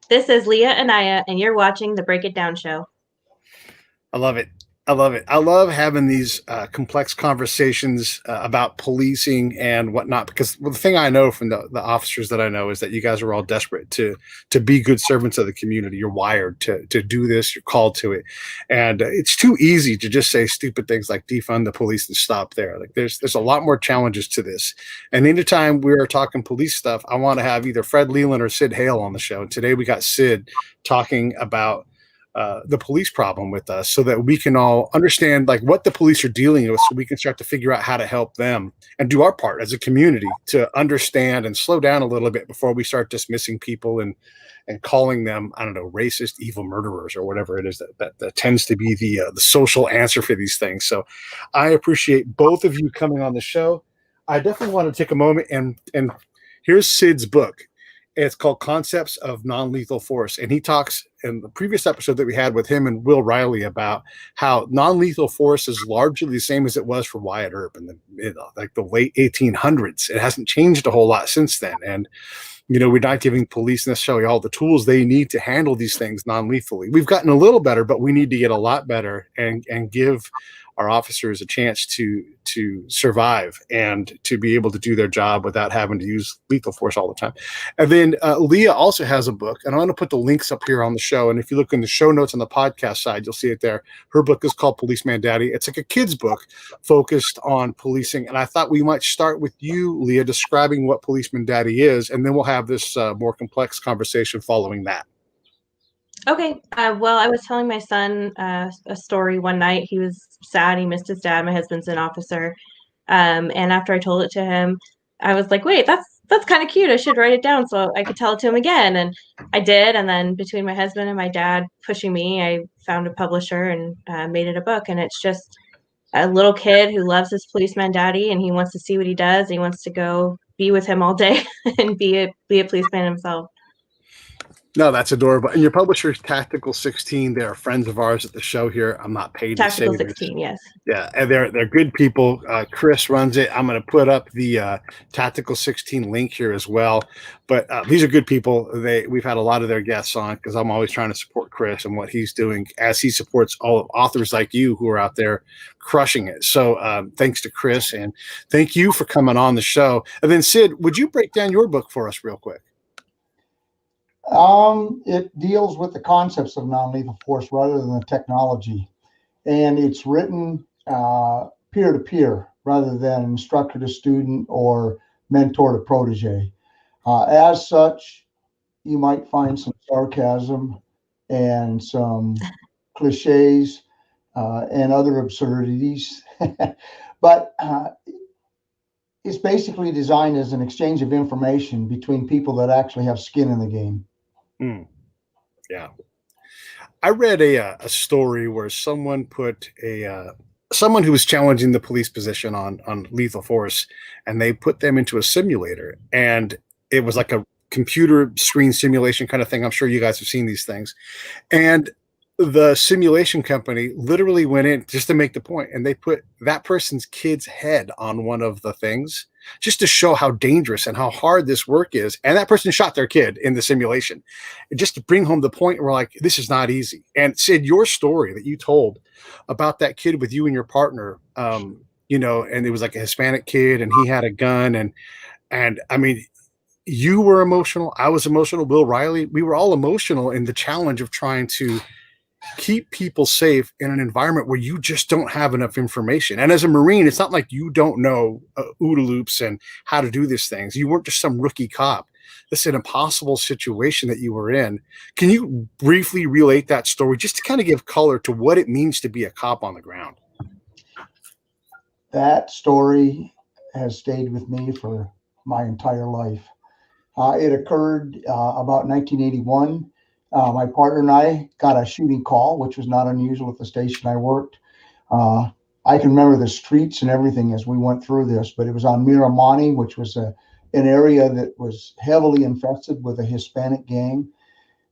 This is Leah Anaya, and you're watching the Break It Down Show. I love it. I love it. I love having these complex conversations about policing and whatnot, because the thing I know from the officers that I know is that you guys are all desperate to be good servants of the community. You're wired to do this. You're called to it. And it's too easy to just say stupid things like defund the police and stop there. Like there's a lot more challenges to this. And anytime we are talking police stuff, I want to have either Fred Leland or Sid Heal on the show. And today we got Sid talking about the police problem with us, so that we can all understand like what the police are dealing with, so we can start to figure out how to help them and do our part as a community to understand and slow down a little bit before we start dismissing people and calling them, I don't know, racist, evil murderers or whatever it is that tends to be the social answer for these things. So I appreciate both of you coming on the show. I definitely want to take a moment and here's Sid's book. It's called Concepts of Nonlethal Force. And he talks in the previous episode that we had with him and Will Riley about how nonlethal force is largely the same as it was for Wyatt Earp in the late 1800s. It hasn't changed a whole lot since then. And, you know, we're not giving police necessarily all the tools they need to handle these things non-lethally. We've gotten a little better, but we need to get a lot better and give our officers a chance to survive and to be able to do their job without having to use lethal force all the time. And then Leah also has a book, and I'm going to put the links up here on the show. And if you look in the show notes on the podcast side, you'll see it there. Her book is called Policeman Daddy. It's like a kid's book focused on policing. And I thought we might start with you, Leah, describing what Policeman Daddy is, and then we'll have this more complex conversation following that. Okay. Well, I was telling my son a story one night. He was sad. He missed his dad. My husband's an officer. And after I told it to him, I was like, wait, that's kind of cute. I should write it down so I could tell it to him again. And I did. And then between my husband and my dad pushing me, I found a publisher and made it a book. And it's just a little kid who loves his policeman daddy, and he wants to see what he does. He wants to go be with him all day and be a policeman himself. No, that's adorable. And your publisher is Tactical 16. They're friends of ours at the show here. I'm not paid Tactical to say 16, this. yes. Yeah, and they're good people. Chris runs it. I'm going to put up the Tactical 16 link here as well. But these are good people. We've had a lot of their guests on because I'm always trying to support Chris and what he's doing as he supports all authors like you who are out there crushing it. So thanks to Chris, and thank you for coming on the show. And then Sid, would you break down your book for us real quick? It deals with the concepts of non-lethal force rather than the technology, and it's written peer-to-peer rather than instructor to student or mentor to protege. As such, you might find some sarcasm and some cliches and other absurdities, but it's basically designed as an exchange of information between people that actually have skin in the game. Yeah. I read a story where someone put someone who was challenging the police position on lethal force, and they put them into a simulator, and it was like a computer screen simulation kind of thing. I'm sure you guys have seen these things. And the simulation company literally went in just to make the point, and they put that person's kid's head on one of the things just to show how dangerous and how hard this work is. And that person shot their kid in the simulation, just to bring home the point. We're like, this is not easy. And Sid, your story that you told about that kid with you and your partner, you know, and it was like a Hispanic kid and he had a gun, and I mean, you were emotional. I was emotional. Will Riley, we were all emotional in the challenge of trying to keep people safe in an environment where you just don't have enough information. And as a Marine, it's not like you don't know OODA loops and how to do these things. You weren't just some rookie cop. This is an impossible situation that you were in. Can you briefly relate that story just to kind of give color to what it means to be a cop on the ground? That story has stayed with me for my entire life. It occurred about 1981. My partner and I got a shooting call, which was not unusual at the station I worked. I can remember the streets and everything as we went through this, but it was on Miramani, which was an area that was heavily infested with a Hispanic gang.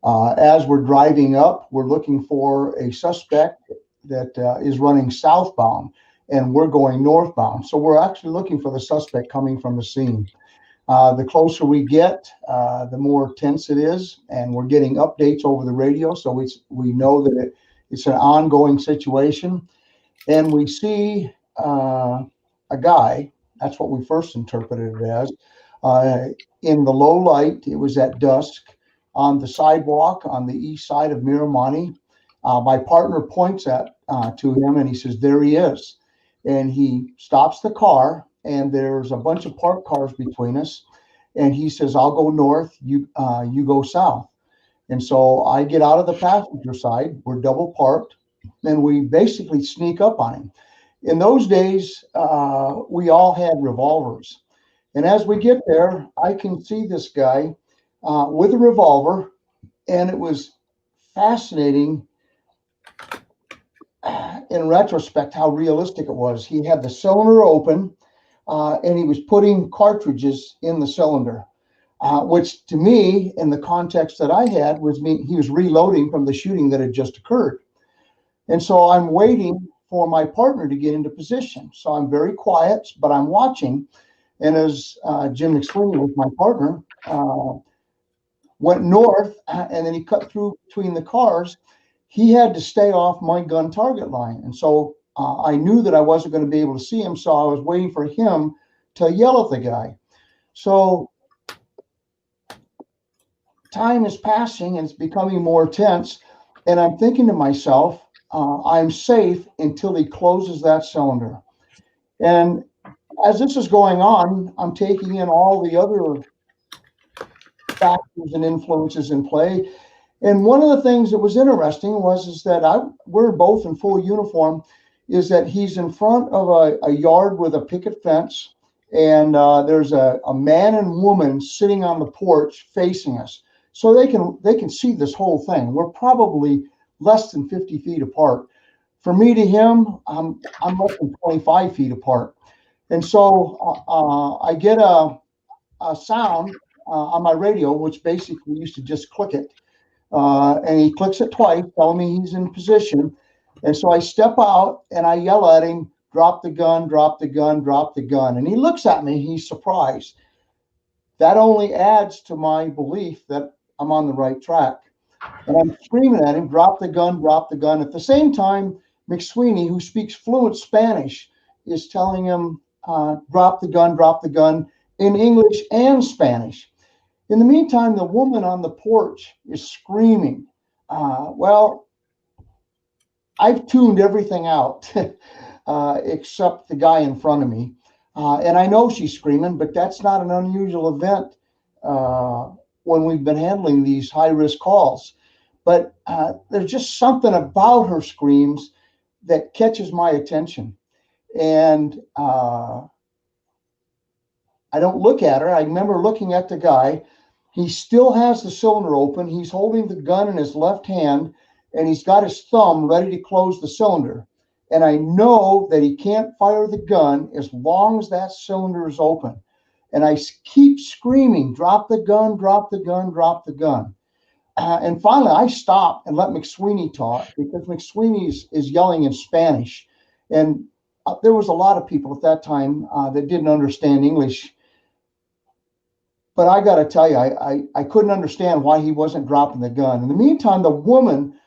As we're driving up, we're looking for a suspect that is running southbound, and we're going northbound. So we're actually looking for the suspect coming from the scene. The closer we get, the more tense it is, and we're getting updates over the radio, so we know that it's an ongoing situation. And we see a guy, that's what we first interpreted it as, in the low light. It was at dusk on the sidewalk on the east side of Miramani. My partner points to him, and he says, there he is. And he stops the car, and there's a bunch of parked cars between us. And he says, I'll go north, you go south. And so I get out of the passenger side, we're double parked, and we basically sneak up on him. In those days, we all had revolvers. And as we get there, I can see this guy with a revolver, and it was fascinating in retrospect how realistic it was. He had the cylinder open, and he was putting cartridges in the cylinder, which to me, in the context that I had, he was reloading from the shooting that had just occurred. And so I'm waiting for my partner to get into position. So I'm very quiet, but I'm watching. And as Jim McSweeney was my partner, went north, and then he cut through between the cars. He had to stay off my gun target line. And so I knew that I wasn't going to be able to see him. So I was waiting for him to yell at the guy. So time is passing and it's becoming more tense. And I'm thinking to myself, I'm safe until he closes that cylinder. And as this is going on, I'm taking in all the other factors and influences in play. And one of the things that was interesting is that we're both in full uniform, is that he's in front of a yard with a picket fence, and there's a man and woman sitting on the porch facing us. So they can see this whole thing. We're probably less than 50 feet apart. For me to him, I'm less than 25 feet apart. And so I get a sound on my radio, which basically used to just click it. And he clicks it twice, telling me he's in position. And so I step out and I yell at him, drop the gun, drop the gun, drop the gun. And he looks at me, he's surprised. That only adds to my belief that I'm on the right track. And I'm screaming at him, drop the gun, drop the gun. At the same time, McSweeney, who speaks fluent Spanish, is telling him, drop the gun in English and Spanish. In the meantime, the woman on the porch is screaming. Well, I've tuned everything out except the guy in front of me. And I know she's screaming, but that's not an unusual event when we've been handling these high-risk calls. But there's just something about her screams that catches my attention. And I don't look at her. I remember looking at the guy. He still has the cylinder open. He's holding the gun in his left hand, and he's got his thumb ready to close the cylinder. And I know that he can't fire the gun as long as that cylinder is open. And I keep screaming, drop the gun, drop the gun, drop the gun. And finally, I stop and let McSweeney talk, because McSweeney is yelling in Spanish. And there was a lot of people at that time that didn't understand English. But I got to tell you, I couldn't understand why he wasn't dropping the gun. In the meantime, the woman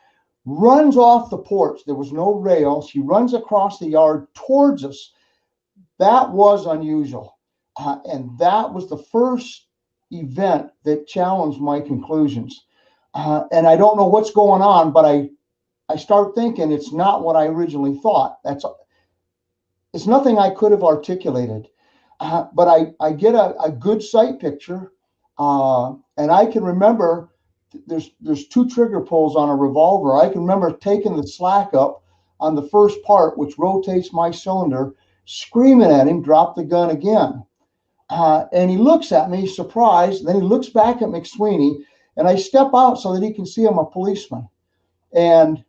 runs off the porch. There was no rail. She runs across the yard towards us. That was unusual. And that was the first event that challenged my conclusions. And I don't know what's going on, but I start thinking it's not what I originally thought. It's nothing I could have articulated. But I get a good sight picture, and I can remember there's two trigger pulls on a revolver. I can remember taking the slack up on the first part, which rotates my cylinder, screaming at him, drop the gun again. And he looks at me surprised. Then he looks back at McSweeney, and I step out so that he can see I'm a policeman. And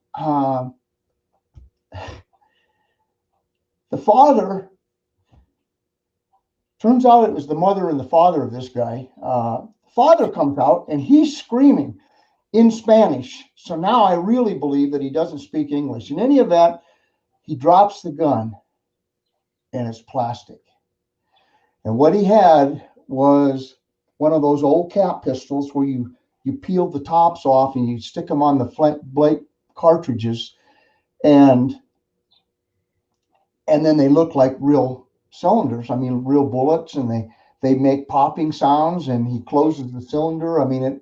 the father, turns out it was the mother and the father of this guy. Father comes out and he's screaming in Spanish. So now I really believe that he doesn't speak English. In any event, he drops the gun, and it's plastic. And what he had was one of those old cap pistols where you peeled the tops off and you stick them on the flint blade cartridges, and then they look like real cylinders. I mean, real bullets, and they make popping sounds, and he closes the cylinder. I mean,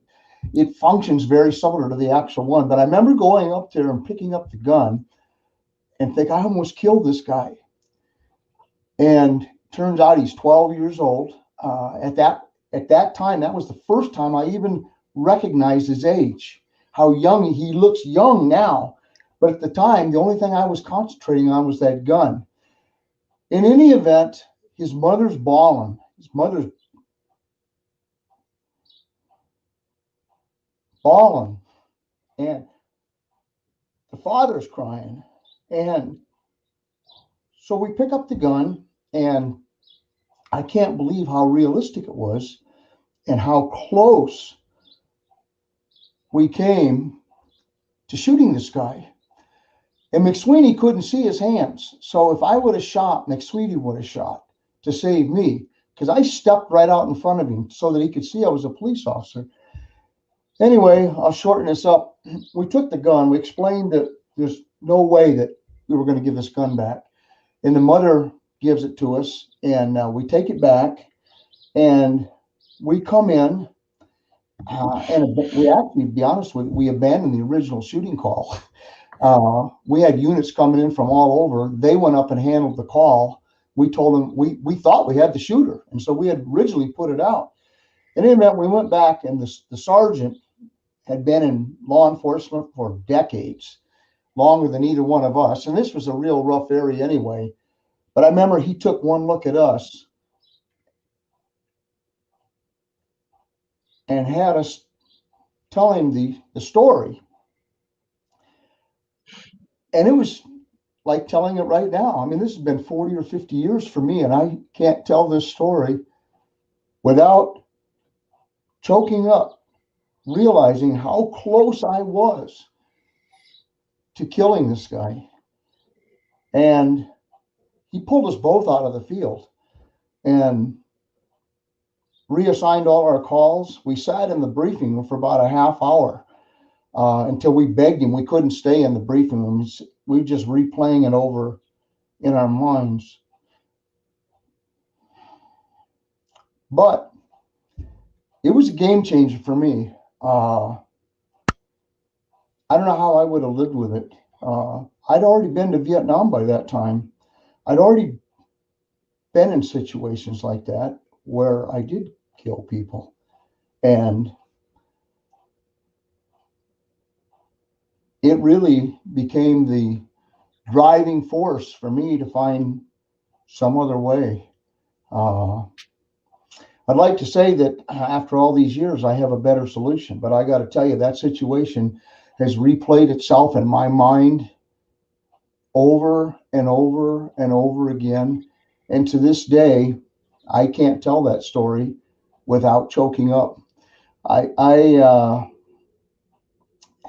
it functions very similar to the actual one. But I remember going up there and picking up the gun and think, I almost killed this guy. And turns out he's 12 years old. At that time, that was the first time I even recognized his age, how young he looks. Young now, but at the time, the only thing I was concentrating on was that gun. In any event, his mother's bawling. His mother's bawling, and the father's crying. And so we pick up the gun, and I can't believe how realistic it was and how close we came to shooting this guy. And McSweeney couldn't see his hands. So if I would have shot, McSweeney would have shot to save me, because I stepped right out in front of him so that he could see I was a police officer. Anyway, I'll shorten this up. We took the gun. We explained that there's no way that we were going to give this gun back. And the mother gives it to us, and we take it back, and we come in, and we actually, to be honest with you, we abandoned the original shooting call. We had units coming in from all over. They went up and handled the call. We told them we thought we had the shooter, and so we had originally put it out. In any event, we went back, and the sergeant had been in law enforcement for decades, longer than either one of us. And this was a real rough area anyway. But I remember he took one look at us and had us tell him the story. And it was like telling it right now. I mean, this has been 40 or 50 years for me, and I can't tell this story without choking up, realizing how close I was to killing this guy. And he pulled us both out of the field and reassigned all our calls. We sat in the briefing room for about a half hour until we begged him. We couldn't stay in the briefing room. We were just replaying it over in our minds. But it was a game changer for me. I don't know how I would have lived with it. I'd already been to Vietnam by that time. I'd already been in situations like that where I did kill people. And it really became the driving force for me to find some other way. I'd like to say that after all these years, I have a better solution, but I got to tell you, that situation has replayed itself in my mind over and over and over again. And to this day, I can't tell that story without choking up. I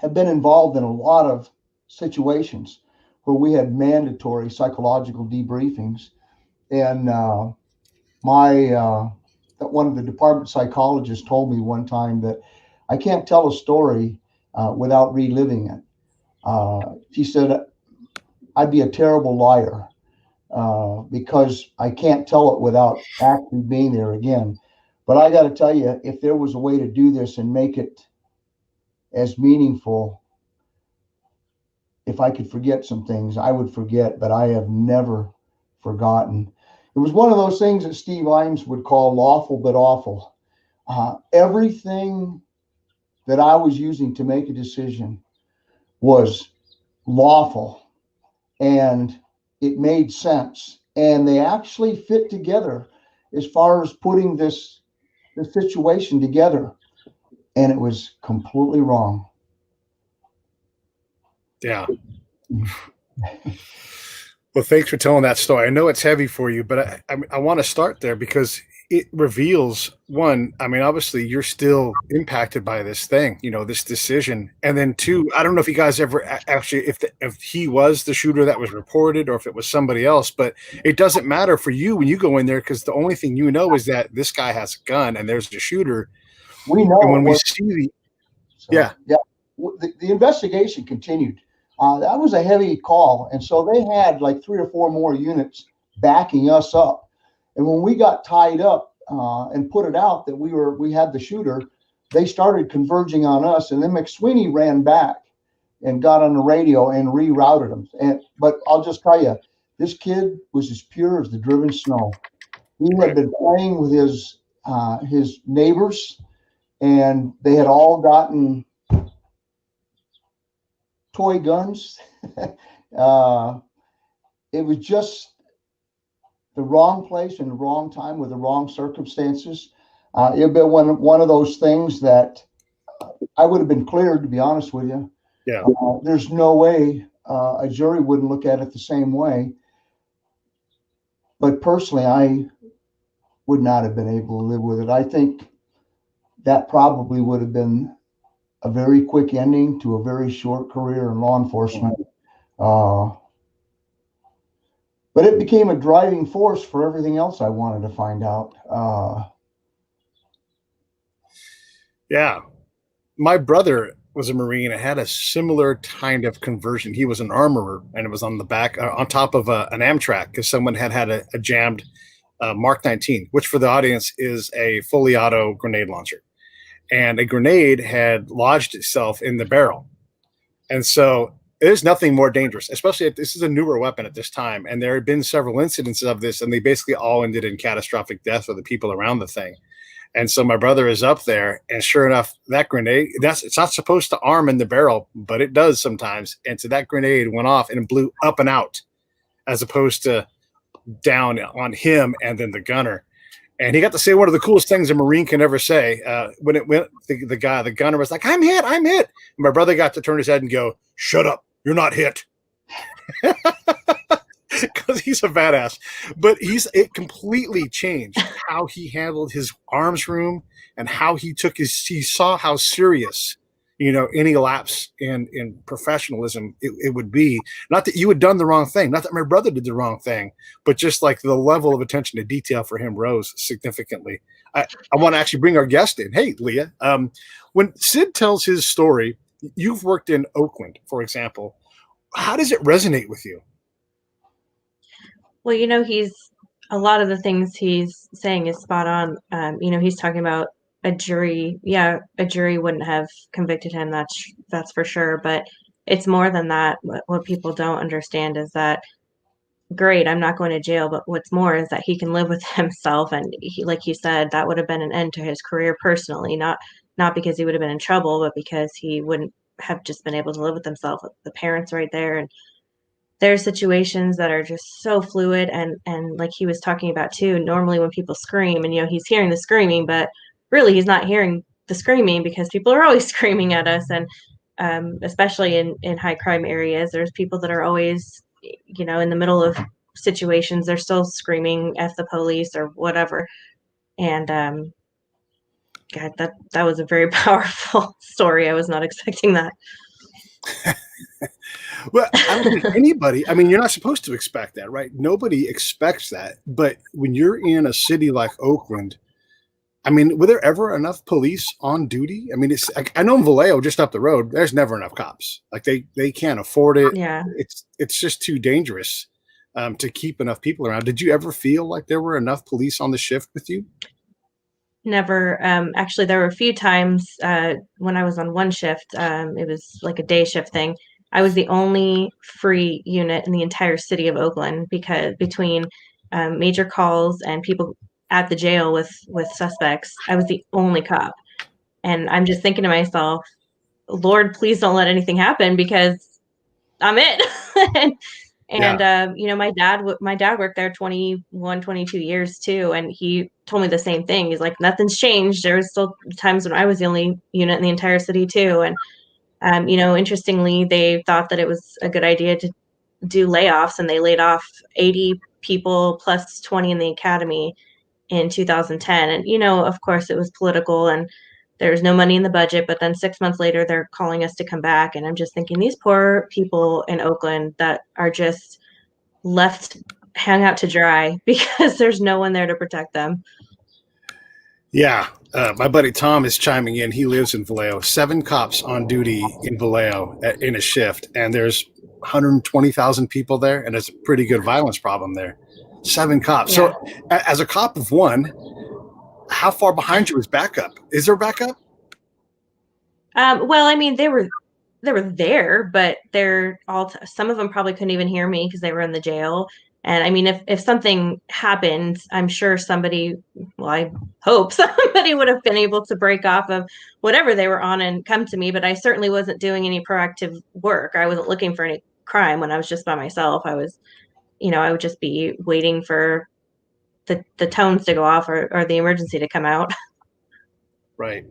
have been involved in a lot of situations where we had mandatory psychological debriefings. And one of the department psychologists told me one time that I can't tell a story without reliving it. She said, I'd be a terrible liar because I can't tell it without actually being there again. But I got to tell you, if there was a way to do this and make it as meaningful, if I could forget some things, I would forget, but I have never forgotten. It was one of those things that Steve Imes would call lawful but awful. Everything that I was using to make a decision was lawful, and it made sense, and they actually fit together as far as putting this situation together, and it was completely wrong. Yeah. Well, thanks for telling that story. I know it's heavy for you, but I want to start there because it reveals one, I mean, obviously you're still impacted by this thing, this decision. And then two, I don't know if you guys ever actually, if he was the shooter that was reported or if it was somebody else, but it doesn't matter for you when you go in there, because the only thing you know is that this guy has a gun and there's a shooter. We know. And when we see yeah. The investigation continued. That was a heavy call. And so they had like 3 or 4 more units backing us up. And when we got tied up and put it out that we had the shooter, they started converging on us. And then McSweeney ran back and got on the radio and rerouted them. But I'll just tell you, this kid was as pure as the driven snow. He had been playing with his neighbors, and they had all gotten toy guns. It was just the wrong place and the wrong time with the wrong circumstances. It had been one of those things that I would have been cleared, to be honest with you. Yeah. There's no way a jury wouldn't look at it the same way. But personally, I would not have been able to live with it. I think that probably would have been a very quick ending to a very short career in law enforcement. But it became a driving force for everything else I wanted to find out. Yeah. My brother was a Marine and had a similar kind of conversion. He was an armorer, and it was on the back, on top of an Amtrak, because someone had a jammed Mark 19, which for the audience is a fully auto grenade launcher. And a grenade had lodged itself in the barrel. And so there's nothing more dangerous, especially if this is a newer weapon at this time. And there had been several incidents of this, and they basically all ended in catastrophic death for the people around the thing. And so my brother is up there, and sure enough, that grenade, it's not supposed to arm in the barrel, but it does sometimes. And so that grenade went off and it blew up and out, as opposed to down on him and then the gunner. And he got to say one of the coolest things a Marine can ever say. When it went, the gunner was like, I'm hit. And my brother got to turn his head and go, shut up, you're not hit. Because he's a badass. But it completely changed how he handled his arms room and how he saw how serious, any lapse in professionalism it would be. Not that you had done the wrong thing, not that my brother did the wrong thing, but just like the level of attention to detail for him rose significantly. I want to actually bring our guest in. Hey, Leah, when Sid tells his story, you've worked in Oakland, for example. How does it resonate with you? Well, a lot of the things he's saying is spot on. He's talking about a jury. Yeah, a jury wouldn't have convicted him. That's for sure. But it's more than that. What people don't understand is that, great, I'm not going to jail, but what's more is that he can live with himself. And he, like you said, that would have been an end to his career personally, not because he would have been in trouble, but because he wouldn't have just been able to live with himself. The parents right there, and there's situations that are just so fluid, and like he was talking about too, normally when people scream and he's hearing the screaming, but really he's not hearing the screaming because people are always screaming at us. And especially in high crime areas, there's people that are always in the middle of situations, they're still screaming F the police or whatever. And God, that was a very powerful story. I was not expecting that. Well, I don't think anybody, you're not supposed to expect that, right? Nobody expects that. But when you're in a city like Oakland, were there ever enough police on duty? I know in Vallejo, just up the road, there's never enough cops. Like they can't afford it. Yeah. It's just too dangerous to keep enough people around. Did you ever feel like there were enough police on the shift with you? Never. Actually, there were a few times when I was on one shift. It was like a day shift thing. I was the only free unit in the entire city of Oakland, because between major calls and people at the jail with suspects, I was the only cop. And I'm just thinking to myself, Lord, please don't let anything happen, because I'm it. My dad worked there 21, 22 years too. And he told me the same thing. He's like, nothing's changed. There was still times when I was the only unit in the entire city too. And, interestingly, they thought that it was a good idea to do layoffs, and they laid off 80 people plus 20 in the academy. in 2010. And, of course it was political and there was no money in the budget, but then 6 months later, they're calling us to come back. And I'm just thinking these poor people in Oakland that are just left hang out to dry because there's no one there to protect them. Yeah. My buddy Tom is chiming in. He lives in Vallejo. 7 cops on duty in Vallejo in a shift, and there's 120,000 people there, and there's a pretty good violence problem there. 7 cops. Yeah. So as a cop of one, how far behind you is backup? Is there backup? Well, I mean, they were there, but some of them probably couldn't even hear me because they were in the jail. And I mean, if something happened, I'm sure I hope somebody would have been able to break off of whatever they were on and come to me, but I certainly wasn't doing any proactive work. I wasn't looking for any crime when I was just by myself. I would just be waiting for the tones to go off or the emergency to come out. Right.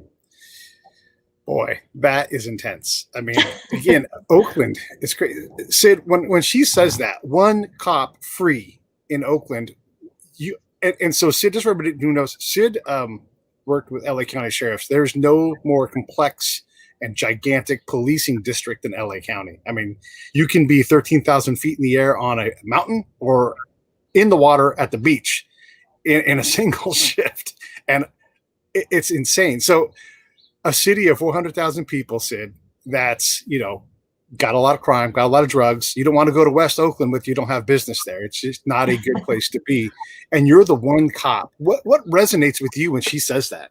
Boy, that is intense. I mean, again, Oakland is crazy. Sid, when she says that, 1 cop free in Oakland, and so Sid, just for everybody who knows, Sid worked with LA County sheriffs. There's no more complex and gigantic policing district than LA County. I mean, you can be 13,000 feet in the air on a mountain or in the water at the beach in a single shift, and it's insane. So a city of 400,000 people, Sid, that's, got a lot of crime, got a lot of drugs. You don't want to go to West Oakland you don't have business there. It's just not a good place to be. And you're the 1 cop. What resonates with you when she says that?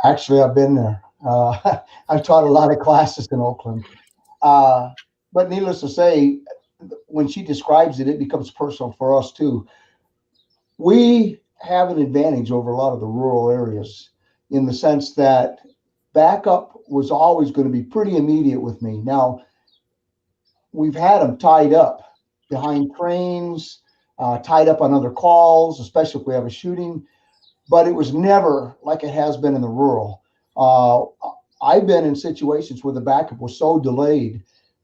Actually, I've been there. I've taught a lot of classes in Oakland. But needless to say, when she describes it, it becomes personal for us too. We have an advantage over a lot of the rural areas, in the sense that backup was always going to be pretty immediate with me. Now, we've had them tied up behind trains, tied up on other calls, especially if we have a shooting, but it was never like it has been in the rural. I've been in situations where the backup was so delayed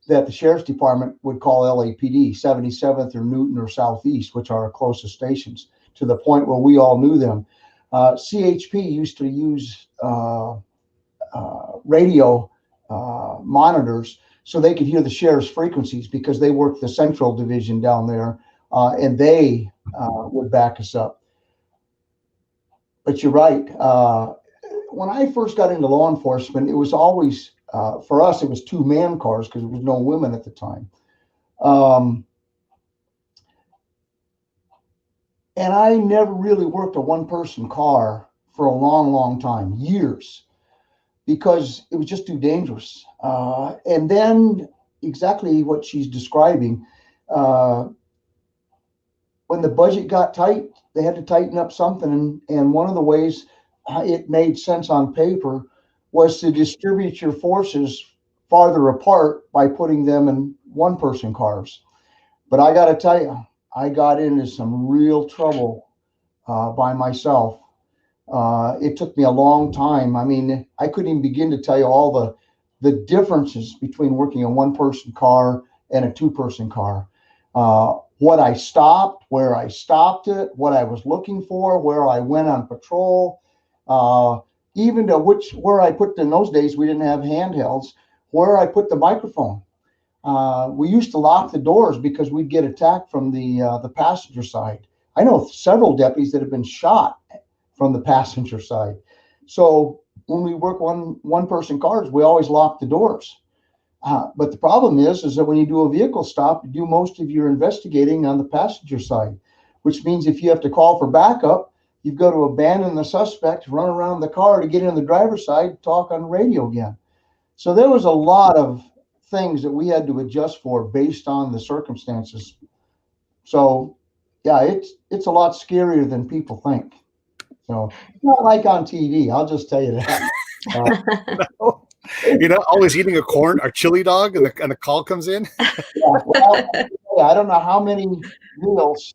that the sheriff's department would call LAPD, 77th or Newton or Southeast, which are our closest stations, to the point where we all knew them. CHP used to use radio monitors so they could hear the sheriff's frequencies, because they worked the central division down there, and they would back us up. But you're right. When I first got into law enforcement, it was always, for us, it was 2-man cars because there was no women at the time. And I never really worked a 1-person car for a long, long time, years, because it was just too dangerous. And then exactly what she's describing, when the budget got tight, they had to tighten up something. And one of the ways it made sense on paper was to distribute your forces farther apart by putting them in 1-person cars. But I got to tell you, I got into some real trouble by myself. It took me a long time. I mean, I couldn't even begin to tell you all the differences between working a 1-person car and a 2-person car. What I stopped, where I stopped it, what I was looking for, where I went on patrol, even to where I put, in those days, we didn't have handhelds, where I put the microphone. We used to lock the doors because we'd get attacked from the passenger side. I know several deputies that have been shot from the passenger side. So when we work 1-person cars, we always lock the doors. But the problem is that when you do a vehicle stop, you do most of your investigating on the passenger side, which means if you have to call for backup, you've got to abandon the suspect, run around the car to get in the driver's side, talk on radio again. So there was a lot of things that we had to adjust for based on the circumstances. So yeah, it's a lot scarier than people think. So it's not like on TV, I'll just tell you that. Always eating a chili dog and the call comes in. Yeah, well, I don't know how many meals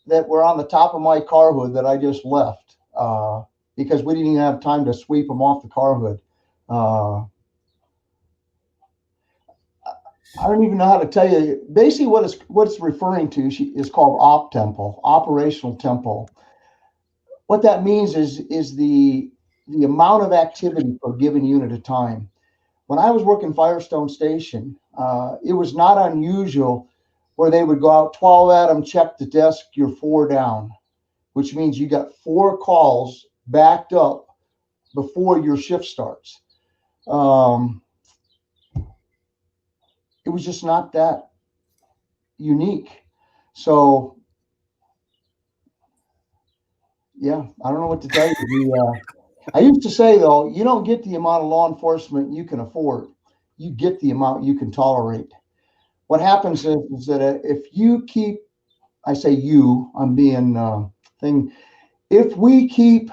that were on the top of my car hood that I just left because we didn't even have time to sweep them off the car hood. I don't even know how to tell you. Basically, what it's referring to is called op tempo, operational tempo. what that means is the amount of activity per given unit of time. When I was working Firestone Station, it was not unusual where they would go out 12 at them, check the desk, you're 4 down, which means you got 4 calls backed up before your shift starts. It was just not that unique. So, yeah, I don't know what to tell you. I used to say, though, you don't get the amount of law enforcement you can afford. You get the amount you can tolerate. What happens is that if you keep, I say you, I'm being thing, if we keep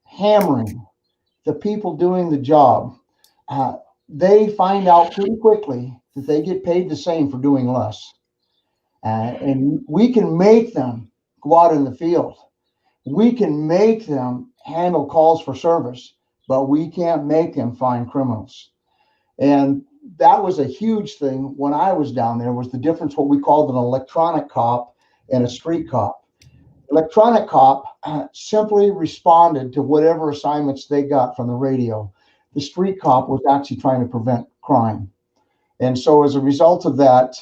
hammering the people doing the job, they find out pretty quickly that they get paid the same for doing less. And we can make them go out in the field. We can make them handle calls for service, but we can't make them find criminals. And that was a huge thing when I was down there, was the difference what we called an electronic cop and a street cop. Electronic cop simply responded to whatever assignments they got from the radio. The street cop was actually trying to prevent crime. And so as a result of that,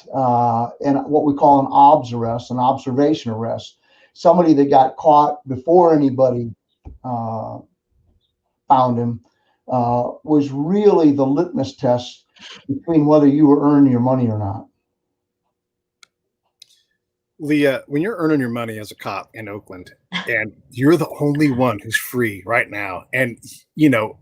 and what we call an OBS arrest, an observation arrest, somebody that got caught before anybody found him, was really the litmus test between whether you were earning your money or not. Leah, when you're earning your money as a cop in Oakland and you're the only one who's free right now, and you know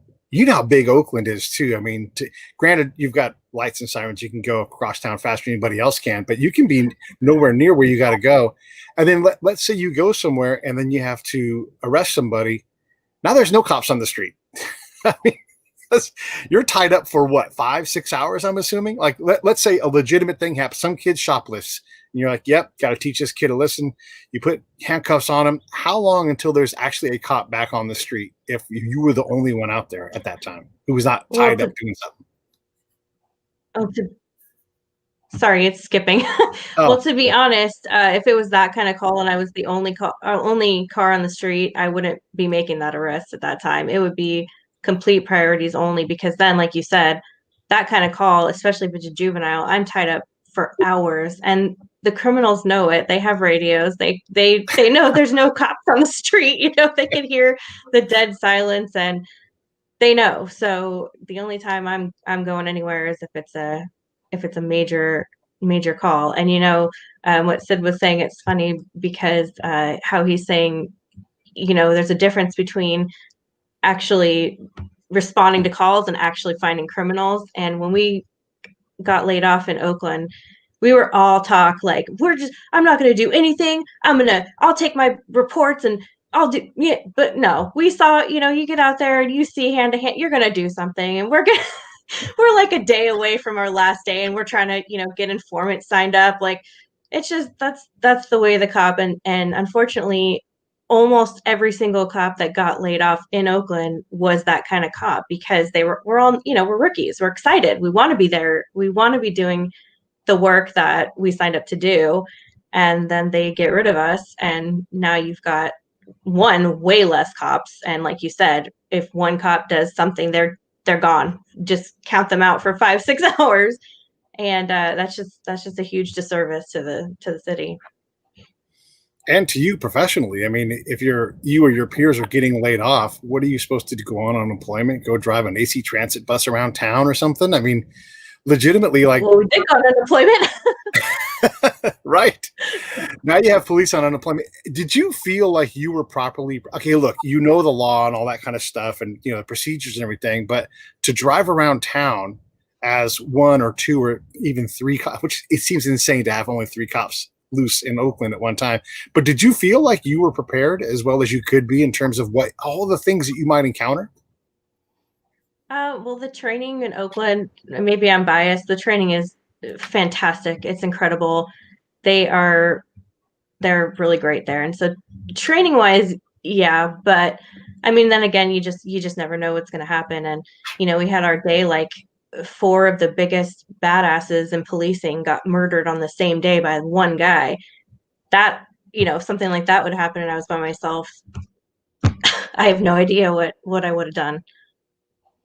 how big Oakland is too. I mean, granted, you've got lights and sirens. You can go across town faster than anybody else can, but you can be nowhere near where you got to go. And then let's say you go somewhere and then you have to arrest somebody. Now there's no cops on the street. I mean, you're tied up for what, 5-6 hours, I'm assuming? Like, let's say a legitimate thing happens. Some kid shoplifts. And you're like, yep, got to teach this kid to listen. You put handcuffs on him. How long until there's actually a cop back on the street if you were the only one out there at that time who was not tied up doing something? Sorry, it's skipping. Well, to be honest, if it was that kind of call and I was the only car on the street, I wouldn't be making that arrest at that time. It would be complete priorities only, because then, like you said, that kind of call, especially if it's a juvenile, I'm tied up for hours, and the criminals know it. They have radios. They know there's no cops on the street. You know, they can hear the dead silence, and they know. So the only time I'm going anywhere is if it's a major call. And what Sid was saying, it's funny because how he's saying, there's a difference between actually responding to calls and actually finding criminals. And when we got laid off in Oakland, we were all talk like, I'm not going to do anything. I'll take my reports and I'll do, yeah. But no, we saw, you get out there and you see hand to hand, you're going to do something, and we're like a day away from our last day, and we're trying to, get informants signed up. Like, it's just, that's the way the cop, and unfortunately, almost every single cop that got laid off in Oakland was that kind of cop, because we're all, we're rookies. We're excited. We want to be there. We want to be doing the work that we signed up to do. And then they get rid of us. And now you've got way less cops. And like you said, if one cop does something, they're gone. Just count them out for 5-6 hours. And that's just a huge disservice to the city. And to you professionally. I mean, if you or your peers are getting laid off, what are you supposed to do? Go on unemployment, go drive an AC transit bus around town or something? I mean, legitimately, like, well, we did go on unemployment. Right. Now you have police on unemployment. Did you feel like you were properly, okay, look, the law and all that kind of stuff, and the procedures and everything, but to drive around town as 1 or 2 or even 3 cops, which it seems insane to have only 3 cops loose in Oakland at one time. But did you feel like you were prepared as well as you could be in terms of what all the things that you might encounter? Well, the training in Oakland, maybe I'm biased. The training is fantastic. It's incredible. They're really great there. And so training wise, yeah, but I mean, then again, you just never know what's going to happen. And, we had our day, like 4 of the biggest badasses in policing got murdered on the same day by one guy. That, something like that would happen and I was by myself. I have no idea what I would have done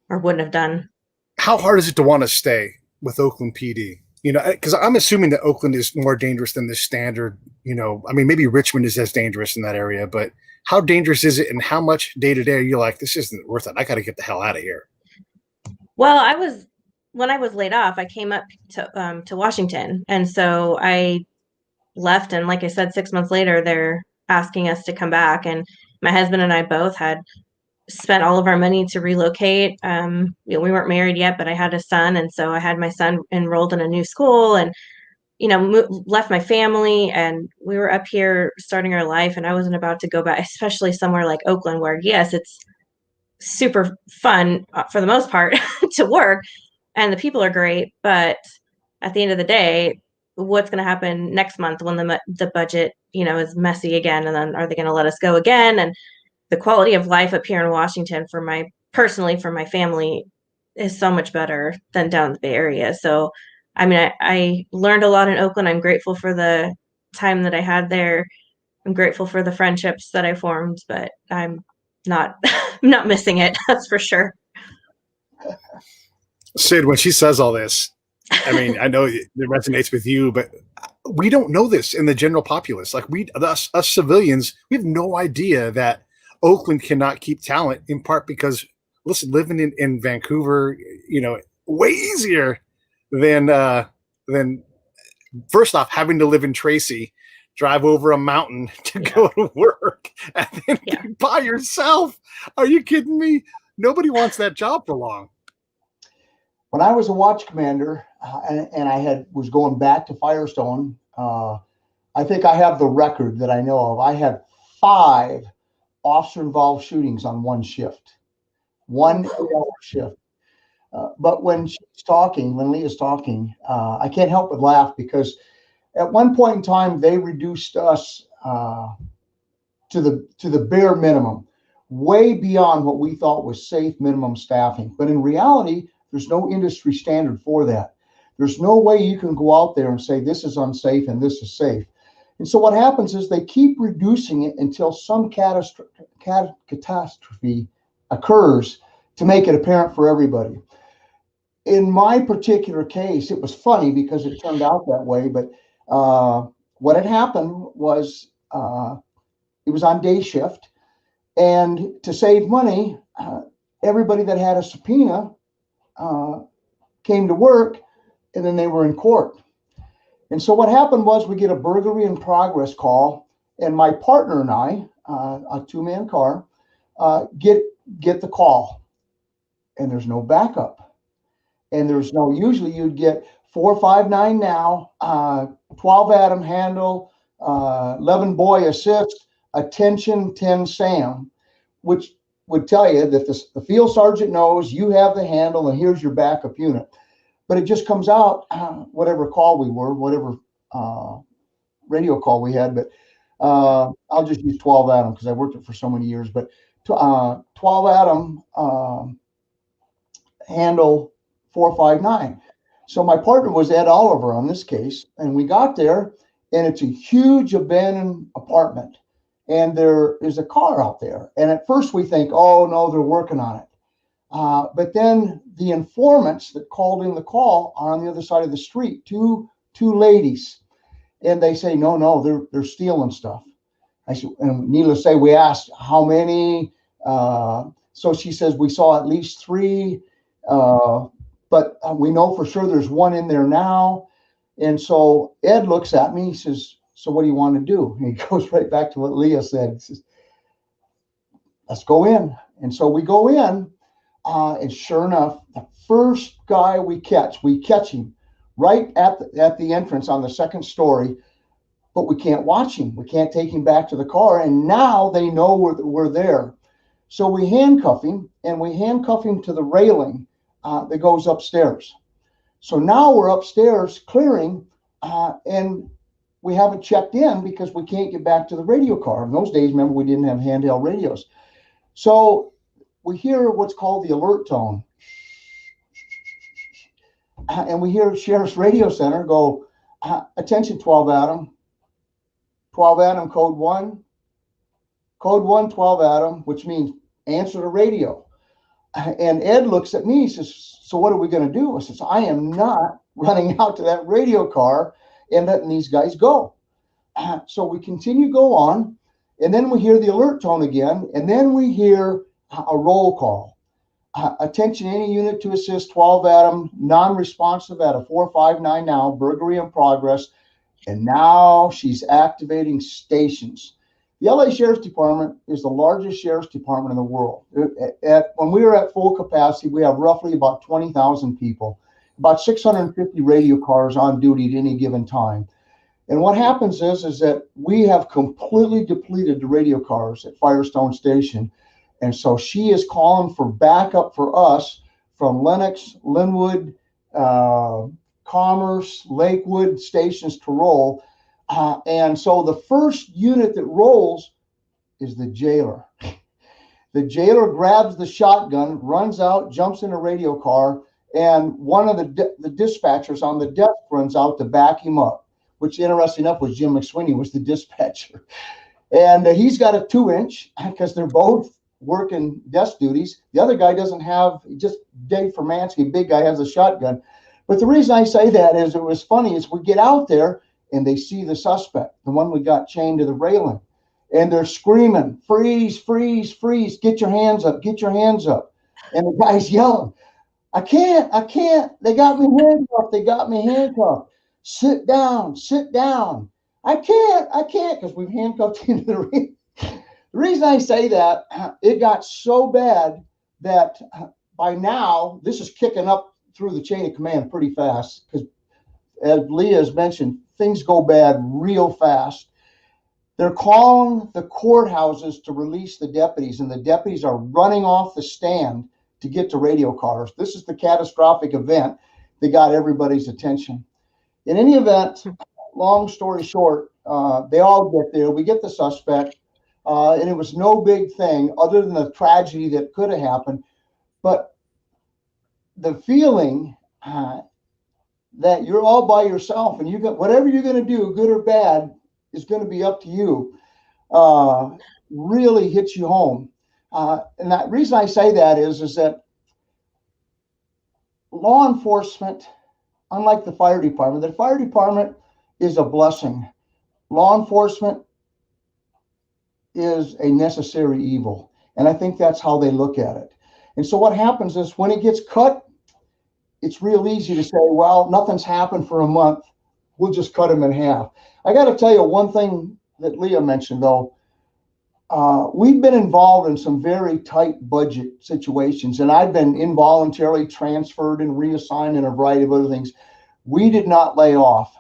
or wouldn't have done. How hard is it to want to stay with Oakland PD? You know, because I'm assuming that Oakland is more dangerous than the standard. You know, I mean, maybe Richmond is as dangerous in that area, but how dangerous is it, and how much day to day are you like, this isn't worth it? I got to get the hell out of here. Well, when I was laid off, I came up to Washington, and so I left. And like I said, 6 months later, they're asking us to come back. And my husband and I both had spent all of our money to relocate. We weren't married yet, but I had a son, and so I had my son enrolled in a new school, and left my family, and we were up here starting our life. And I wasn't about to go back, especially somewhere like Oakland, where yes, it's super fun for the most part to work, and the people are great, but at the end of the day, what's going to happen next month when the budget is messy again, and then are they going to let us go again? And the quality of life up here in Washington for my family is so much better than down in the Bay Area. So I mean, I learned a lot in Oakland. I'm grateful for the time that I had there. I'm grateful for the friendships that I formed, but I'm not not missing it, that's for sure. Sid, when she says all this, I mean, I know it resonates with you, but we don't know this in the general populace. Like us civilians, we have no idea that Oakland cannot keep talent, in part because, listen, living in Vancouver, way easier than first off, having to live in Tracy, drive over a mountain to go to work, and then be by yourself. Are you kidding me? Nobody wants that job for long. When I was a watch commander and I was going back to Firestone, I think I have the record that I know of. I had 5 officer-involved shootings on one shift, 1 8-hour shift. But when Leah's talking, I can't help but laugh, because at one point in time, they reduced us to the bare minimum, way beyond what we thought was safe minimum staffing. But in reality, there's no industry standard for that. There's no way you can go out there and say this is unsafe and this is safe. And so what happens is they keep reducing it until some catastrophe occurs to make it apparent for everybody. In my particular case, it was funny because it turned out that way. But what had happened was it was on day shift. And to save money, everybody that had a subpoena came to work, and then they were in court. And so what happened was we get a burglary in progress call, and my partner and I, a 2-man car, get the call, and there's no backup. And usually you'd get 459 now, 12 Adam handle, 11 boy assist, attention 10 Sam, which would tell you that the field sergeant knows you have the handle and here's your backup unit. But it just comes out, whatever call we were, whatever radio call we had. But I'll just use 12 Adam because I worked it for so many years. But 12 Adam handle 459. So my partner was Ed Oliver on this case, and we got there, and it's a huge abandoned apartment. And there is a car out there. And at first we think, oh, no, they're working on it. But then the informants that called in the call are on the other side of the street, two ladies. And they say, no, they're stealing stuff. I said, and needless to say, we asked how many. So she says, we saw at least 3, but we know for sure there's 1 in there now. And so Ed looks at me, he says, so what do you want to do? And he goes right back to what Leah said. He says, let's go in. And so we go in, and sure enough, the first guy we catch him right at the entrance on the 2nd story, but we can't watch him. We can't take him back to the car. And now they know we're there. So we handcuff him, and we handcuff him to the railing that goes upstairs. So now we're upstairs clearing, and we haven't checked in because we can't get back to the radio car. In those days, remember, we didn't have handheld radios. So we hear what's called the alert tone. And we hear Sheriff's Radio Center go, attention 12 Adam. 12 Adam, code 1. Code 1, 12 Adam, which means answer the radio. And Ed looks at me, he says, so what are we going to do? I says, I am not running out to that radio car and letting these guys go. So we continue to go on, and then we hear the alert tone again, and then we hear a roll call. Attention, any unit to assist 12 Adam, non-responsive at a 459 now, burglary in progress. And now she's activating stations. The LA Sheriff's Department is the largest sheriff's department in the world. When we were at full capacity, we have roughly about 20,000 people, about 650 radio cars on duty at any given time. And what happens is that we have completely depleted the radio cars at Firestone Station. And so she is calling for backup for us from Lenox, Linwood, Commerce, Lakewood stations to roll. And so the first unit that rolls is the jailer. The jailer grabs the shotgun, runs out, jumps in a radio car, and one of the dispatchers on the desk runs out to back him up, which, interesting enough, was Jim McSweeney, was the dispatcher. And he's got a 2-inch because they're both working desk duties. The other guy doesn't have, just Dave Formansky, big guy, has a shotgun. But the reason I say that is it was funny is we get out there and they see the suspect, the one we got chained to the railing, and they're screaming, freeze, freeze, freeze, get your hands up, get your hands up. And the guy's yelling, I can't, they got me handcuffed, sit down, I can't, because we've handcuffed into the ring. The reason I say that, it got so bad that by now, this is kicking up through the chain of command pretty fast, because as Leah has mentioned, things go bad real fast. They're calling the courthouses to release the deputies, and the deputies are running off the stand to get to radio cars. This is the catastrophic event that got everybody's attention. In any event, long story short, they all get there. We get the suspect, and it was no big thing other than the tragedy that could have happened. But the feeling that you're all by yourself and you got whatever you're going to do, good or bad, is going to be up to you, really hits you home. And the reason I say that is that law enforcement, unlike the fire department is a blessing. Law enforcement is a necessary evil. And I think that's how they look at it. And so what happens is when it gets cut, it's real easy to say, well, nothing's happened for a month. We'll just cut them in half. I got to tell you one thing that Leah mentioned, though. We've been involved in some very tight budget situations, and I've been involuntarily transferred and reassigned and a variety of other things. We did not lay off.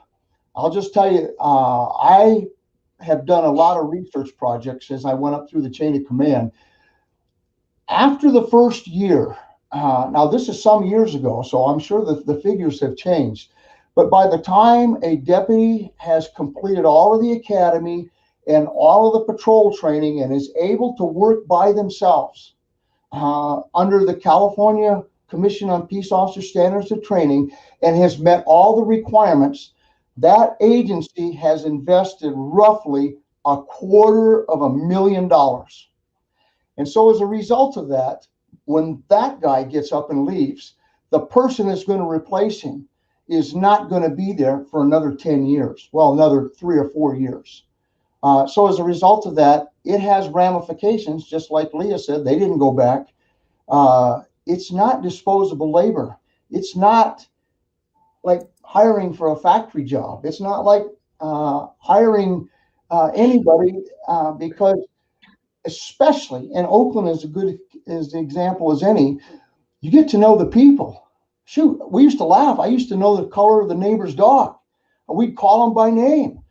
I'll just tell you, I have done a lot of research projects as I went up through the chain of command. After the first year, now this is some years ago, so I'm sure that the figures have changed. But by the time a deputy has completed all of the academy and all of the patrol training and is able to work by themselves under the California Commission on Peace Officer Standards of Training and has met all the requirements, that agency has invested roughly $250,000. And so as a result of that, when that guy gets up and leaves, the person that's going to replace him is not going to be there for another 10 years. Well, another 3 or 4 years. So as a result of that, it has ramifications, just like Leah said, they didn't go back. It's not disposable labor. It's not like hiring for a factory job. It's not like hiring anybody because especially, and Oakland is as the example as any, you get to know the people. Shoot, we used to laugh. I used to know the color of the neighbor's dog. We'd call them by name.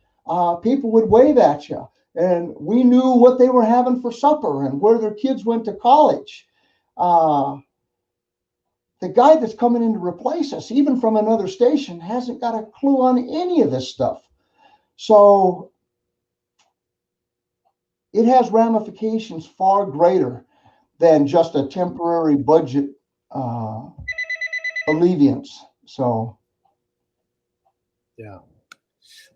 People would wave at you, and we knew what they were having for supper and where their kids went to college. The guy that's coming in to replace us, even from another station, hasn't got a clue on any of this stuff. So it has ramifications far greater than just a temporary budget alleviance. So, yeah.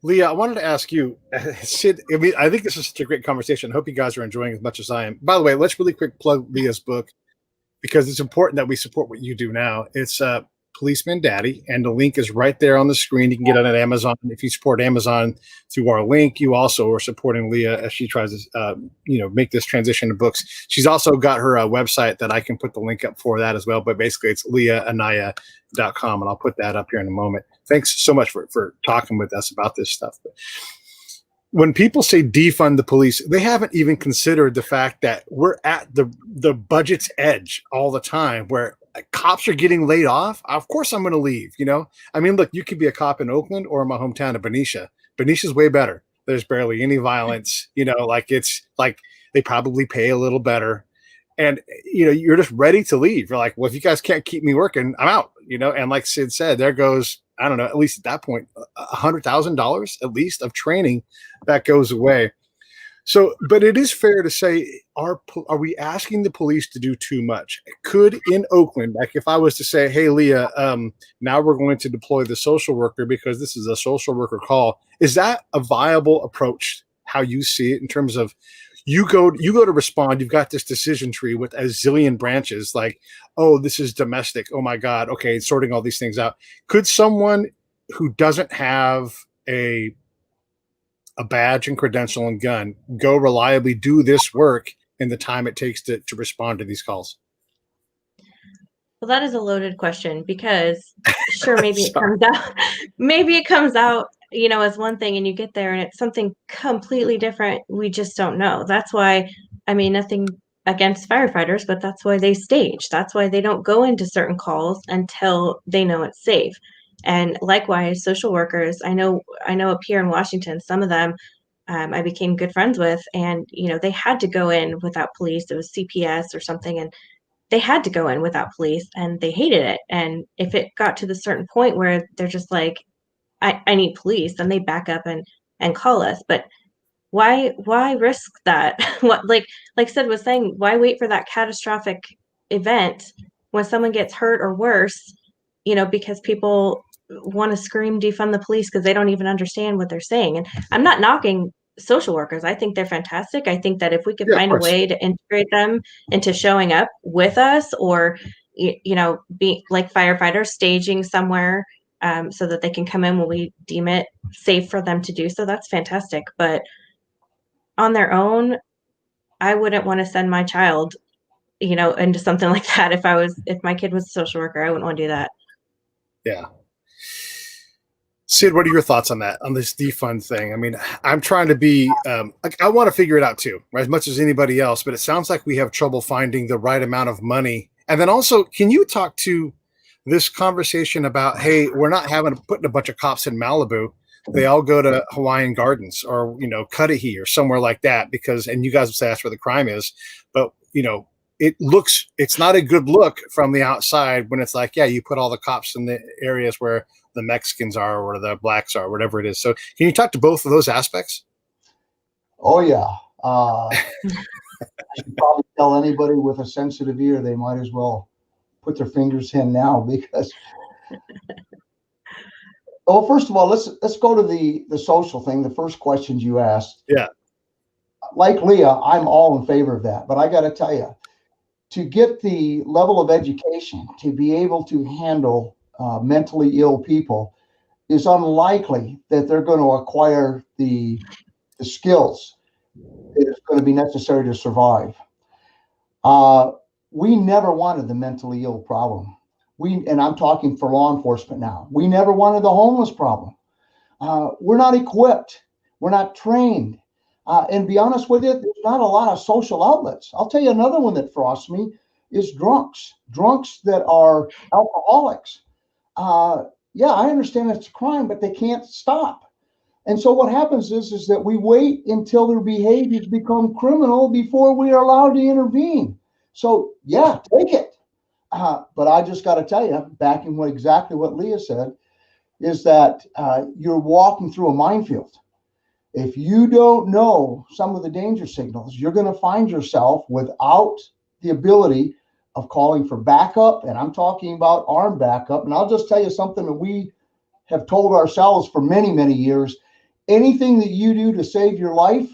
Leah, I wanted to ask you, Sid. I mean, I think this is such a great conversation. I hope you guys are enjoying as much as I am. By the way, let's really quick plug Leah's book because it's important that we support what you do now. It's Policeman Daddy, and the link is right there on the screen. You can get it on Amazon. If you support Amazon through our link, you also are supporting Leah as she tries to, make this transition to books. She's also got her website that I can put the link up for that as well. But basically, it's leahanaya.com, and I'll put that up here in a moment. Thanks so much for talking with us about this stuff. But when people say defund the police, they haven't even considered the fact that we're at the budget's edge all the time where cops are getting laid off. Of course I'm going to leave, I mean, look, you could be a cop in Oakland or in my hometown of Benicia. Benicia's way better. There's barely any violence, it's like they probably pay a little better. And, you're just ready to leave. You're like, well, if you guys can't keep me working, I'm out, and like Sid said, there goes, I don't know, at least at that point, $100,000 at least of training that goes away. So, but it is fair to say, are we asking the police to do too much? Could in Oakland, like if I was to say, hey, Leah, now we're going to deploy the social worker because this is a social worker call. Is that a viable approach? How you see it in terms of you go to respond, you've got this decision tree with a zillion branches like, oh, this is domestic. Oh my God. Okay. Sorting all these things out. Could someone who doesn't have a badge and credential and gun go reliably do this work in the time it takes to respond to these calls? Well, that is a loaded question because sure, maybe it comes out, as one thing and you get there and it's something completely different. We just don't know. That's why, I mean, nothing against firefighters, but that's why they stage. That's why they don't go into certain calls until they know it's safe. And likewise, social workers, I know up here in Washington, some of them I became good friends with, and they had to go in without police. It was CPS or something, and they had to go in without police, and they hated it. And if it got to the certain point where they're just like, I need police, then they back up and call us. But why risk that? What like Sid was saying, why wait for that catastrophic event when someone gets hurt or worse? Because people want to scream defund the police because they don't even understand what they're saying. And I'm not knocking social workers. I think they're fantastic. I think that if we could find a way to integrate them into showing up with us, or be like firefighters staging somewhere so that they can come in when we deem it safe for them to do so, that's fantastic. But on their own, I wouldn't want to send my child into something like that. If my kid was a social worker, I wouldn't want to do that. Yeah. Sid, what are your thoughts on that, on this defund thing? I mean, I'm trying to be, I want to figure it out too, right, as much as anybody else, but it sounds like we have trouble finding the right amount of money. And then also, can you talk to this conversation about, hey, we're not putting a bunch of cops in Malibu. They all go to Hawaiian Gardens or, Cudahy or somewhere like that and you guys would say that's where the crime is. But, it's not a good look from the outside when it's like, yeah, you put all the cops in the areas where the Mexicans are or the blacks are, whatever it is. So can you talk to both of those aspects? Oh, yeah. I should probably tell anybody with a sensitive ear, they might as well put their fingers in now because, well, first of all, let's go to the social thing. The first questions you asked. Yeah. Like Leah, I'm all in favor of that, but I got to tell you, to get the level of education to be able to handle mentally ill people is unlikely that they're going to acquire the skills that is going to be necessary to survive. We never wanted the mentally ill problem. And I'm talking for law enforcement now. We never wanted the homeless problem. We're not equipped. We're not trained. And be honest with you, there's not a lot of social outlets. I'll tell you another one that frosts me is drunks that are alcoholics. Yeah, I understand it's a crime, but they can't stop. And so what happens is that we wait until their behaviors become criminal before we are allowed to intervene. So yeah, take it. But I just got to tell you, backing exactly what Leah said, is that you're walking through a minefield. If you don't know some of the danger signals, you're going to find yourself without the ability of calling for backup. And I'm talking about armed backup. And I'll just tell you something that we have told ourselves for many, many years, anything that you do to save your life,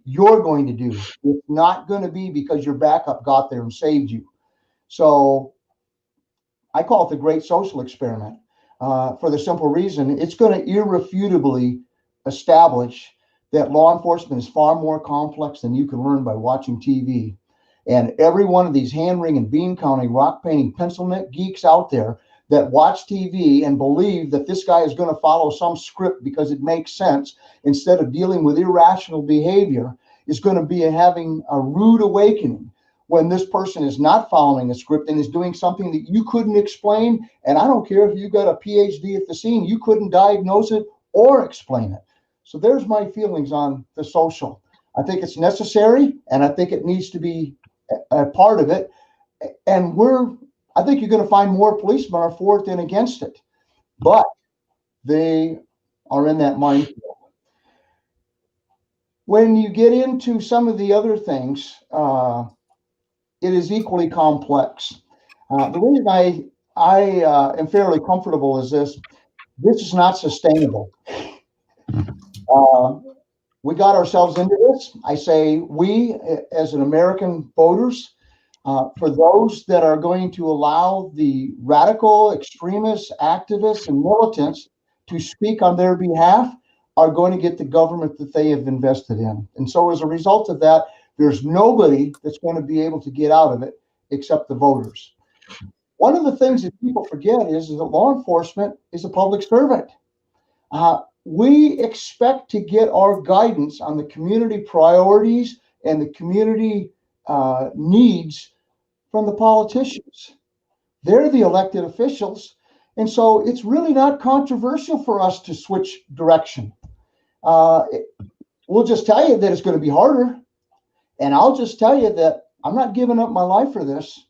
you're going to do. It's not going to be because your backup got there and saved you. So I call it the great social experiment, for the simple reason it's going to irrefutably establish that law enforcement is far more complex than you can learn by watching TV. And every one of these hand-wringing, bean-counting, rock-painting, pencil-neck geeks out there that watch TV and believe that this guy is going to follow some script because it makes sense instead of dealing with irrational behavior is going to be having a rude awakening when this person is not following a script and is doing something that you couldn't explain. And I don't care if you got a PhD at the scene, you couldn't diagnose it or explain it. So there's my feelings on the social. I think it's necessary, and I think it needs to be a part of it. And I think you're going to find more policemen are for it than against it, but they are in that mindset. When you get into some of the other things, it is equally complex. The reason I am fairly comfortable is this is not sustainable. We got ourselves into this. I say we, as an American voters, for those that are going to allow the radical extremists, activists, and militants to speak on their behalf, are going to get the government that they have invested in. And so as a result of that, there's nobody that's going to be able to get out of it except the voters. One of the things that people forget is that law enforcement is a public servant. We expect to get our guidance on the community priorities and the community needs from the politicians. They're the elected officials. And so it's really not controversial for us to switch direction. We'll just tell you that it's going to be harder. And I'll just tell you that I'm not giving up my life for this.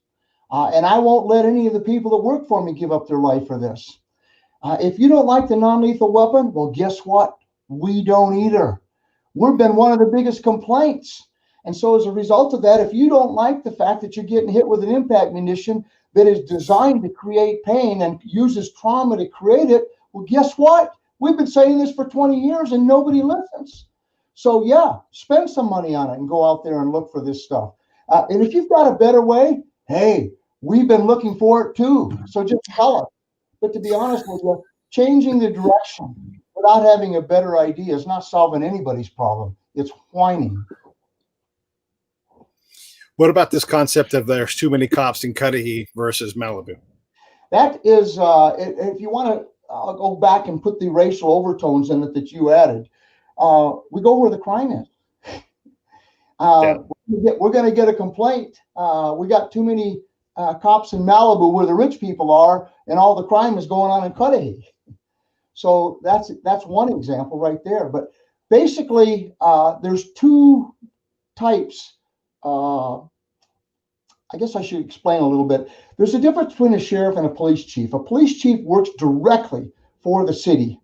And I won't let any of the people that work for me give up their life for this. If you don't like the non-lethal weapon, well, guess what? We don't either. We've been one of the biggest complaints. And so as a result of that, if you don't like the fact that you're getting hit with an impact munition that is designed to create pain and uses trauma to create it, well, guess what? We've been saying this for 20 years and nobody listens. So yeah, spend some money on it and go out there and look for this stuff. And if you've got a better way, hey, we've been looking for it too. So just tell us. But to be honest with you, changing the direction without having a better idea is not solving anybody's problem. It's whining. What about this concept of there's too many cops in Cudahy versus Malibu? That is, if you want to go back and put the racial overtones in it that you added, we go where the crime is. We're going to get a complaint. We got too many cops in Malibu where the rich people are, and all the crime is going on in Cudahy. So that's one example right there. But basically, there's two types. I guess I should explain a little bit. There's a difference between a sheriff and a police chief. A police chief works directly for the city.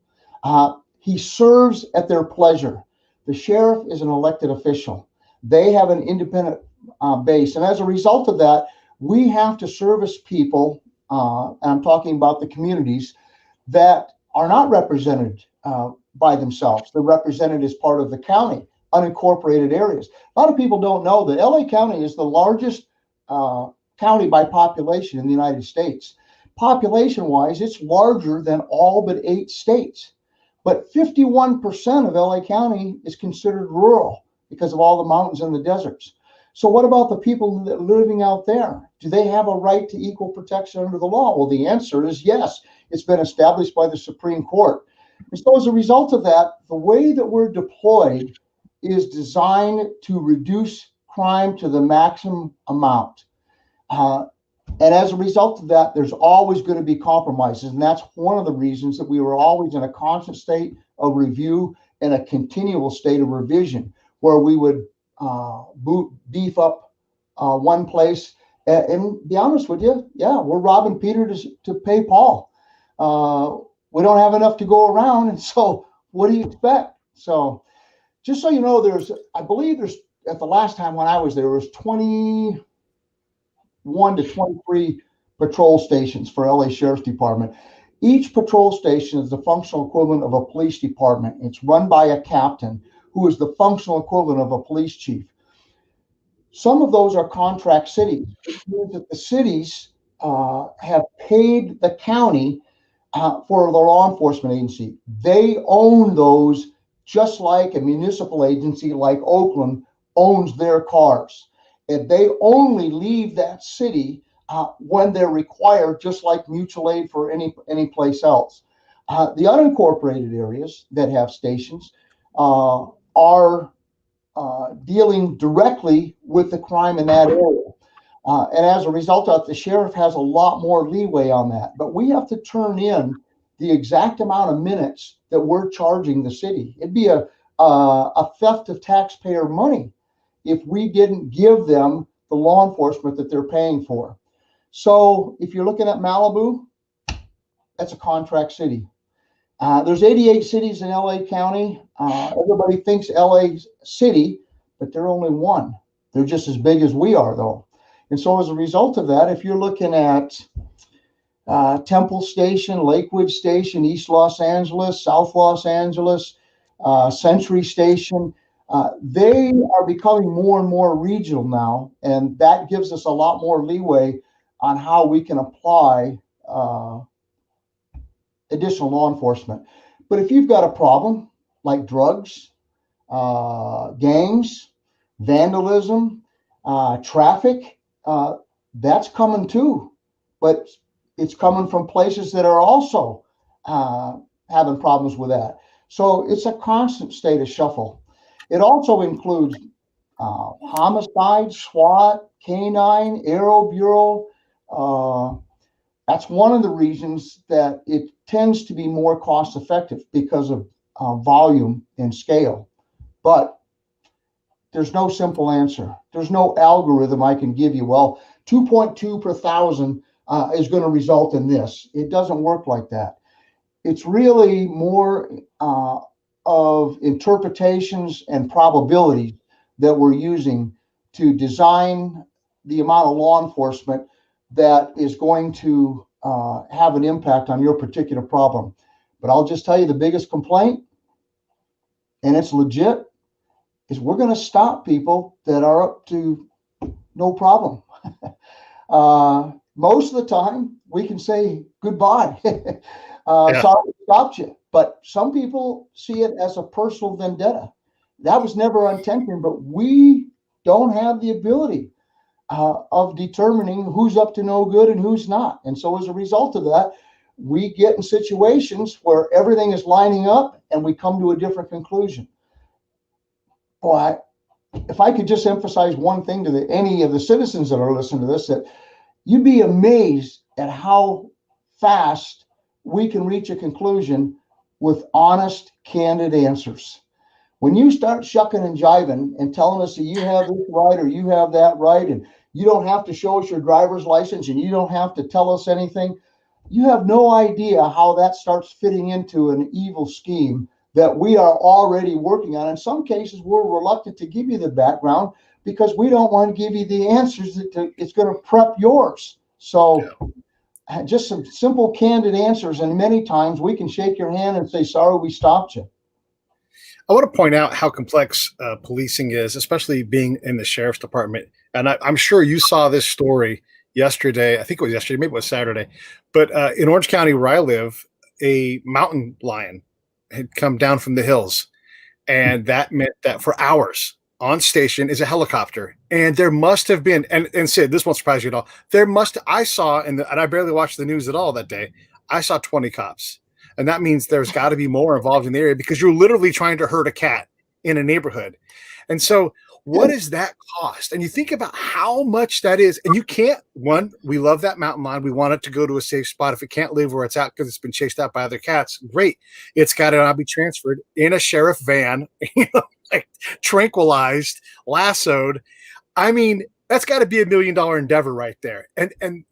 He serves at their pleasure. The sheriff is an elected official. They have an independent base. And as a result of that, we have to service people, and I'm talking about the communities, that are not represented by themselves. They're represented as part of the county, unincorporated areas. A lot of people don't know that LA County is the largest county by population in the United States. Population-wise, it's larger than all but 8 states. But 51% of LA County is considered rural because of all the mountains and the deserts. So what about the people that are living out there? Do they have a right to equal protection under the law? Well, the answer is yes. It's been established by the Supreme Court. And so as a result of that, the way that we're deployed is designed to reduce crime to the maximum amount. And as a result of that, there's always going to be compromises. And that's one of the reasons that we were always in a constant state of review and a continual state of revision, where we would beef up one place. And be honest with you, yeah, we're robbing Peter to pay Paul. We don't have enough to go around. And so what do you expect? So just so you know, I believe at the last time when I was there was 21 to 23 patrol stations for LA Sheriff's Department. Each patrol station is the functional equivalent of a police department. It's run by a captain who is the functional equivalent of a police chief. Some of those are contract cities, which means that the cities have paid the county for the law enforcement agency. They own those, just like a municipal agency like Oakland owns their cars. And they only leave that city when they're required, just like mutual aid for any place else. The unincorporated areas that have stations are dealing directly with the crime in that area. And as a result of it, the sheriff has a lot more leeway on that. But we have to turn in the exact amount of minutes that we're charging the city. It'd be a theft of taxpayer money if we didn't give them the law enforcement that they're paying for. So if you're looking at Malibu, that's a contract city. There's 88 cities in LA County. Everybody thinks LA City, but they're only one. They're just as big as we are, though. And so as a result of that, if you're looking at Temple Station, Lakewood Station, East Los Angeles, South Los Angeles, Century Station, they are becoming more and more regional now. And that gives us a lot more leeway on how we can apply additional law enforcement. But if you've got a problem like drugs, gangs, vandalism, traffic, that's coming too. But it's coming from places that are also having problems with that. So it's a constant state of shuffle. It also includes homicide, SWAT, K-9, Aero Bureau. That's one of the reasons that it tends to be more cost effective, because of volume and scale. But there's no simple answer. There's no algorithm I can give you. Well, 2.2 per thousand is going to result in this. It doesn't work like that. It's really more of interpretations and probabilities that we're using to design the amount of law enforcement that is going to have an impact on your particular problem. But I'll just tell you, the biggest complaint, and it's legit, is we're going to stop people that are up to no problem. Most of the time, we can say goodbye. Sorry we stopped you. But some people see it as a personal vendetta. That was never our intention, but we don't have the ability of determining who's up to no good and who's not. And so as a result of that, we get in situations where everything is lining up and we come to a different conclusion. Boy, if I could just emphasize one thing to any of the citizens that are listening to this, that you'd be amazed at how fast we can reach a conclusion with honest, candid answers. When you start shucking and jiving and telling us that you have this right or you have that right, and you don't have to show us your driver's license and you don't have to tell us anything, you have no idea how that starts fitting into an evil scheme that we are already working on. In some cases, we're reluctant to give you the background because we don't want to give you the answers that it's going to prep yours. So just some simple, candid answers. And many times we can shake your hand and say, sorry, we stopped you. I want to point out how complex policing is, especially being in the sheriff's department. And I'm sure you saw this story yesterday. I think it was yesterday, maybe it was Saturday. But in Orange County, where I live, a mountain lion had come down from the hills. And that meant that for hours on station is a helicopter. And there must have been, and Sid, this won't surprise you at all. I saw, and I barely watched the news at all that day, I saw 20 cops. And that means there's got to be more involved in the area, because you're literally trying to herd a cat in a neighborhood. And so what does that cost? And you think about how much that is. And you can't, we love that mountain lion. We want it to go to a safe spot. If it can't live where it's at because it's been chased out by other cats, great. It's got to now be transferred in a sheriff van, like tranquilized, lassoed. I mean, that's got to be $1 million endeavor right there. And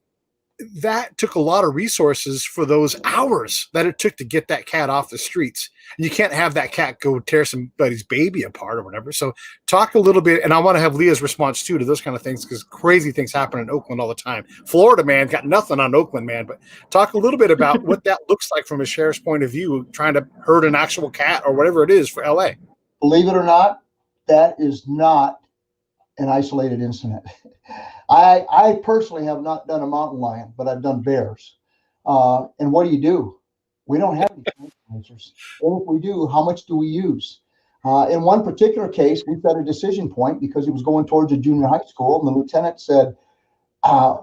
that took a lot of resources for those hours that it took to get that cat off the streets. And you can't have that cat go tear somebody's baby apart or whatever. So talk a little bit, and I want to have Leah's response too to those kind of things, because crazy things happen in Oakland all the time. Florida, man, got nothing on Oakland, man. But talk a little bit about what that looks like from a sheriff's point of view, trying to herd an actual cat or whatever it is for LA. Believe it or not, that is not an isolated incident. I personally have not done a mountain lion, but I've done bears. And what do? We don't have any answers. And if we do, how much do we use? In one particular case, we set a decision point because it was going towards a junior high school. And the lieutenant said,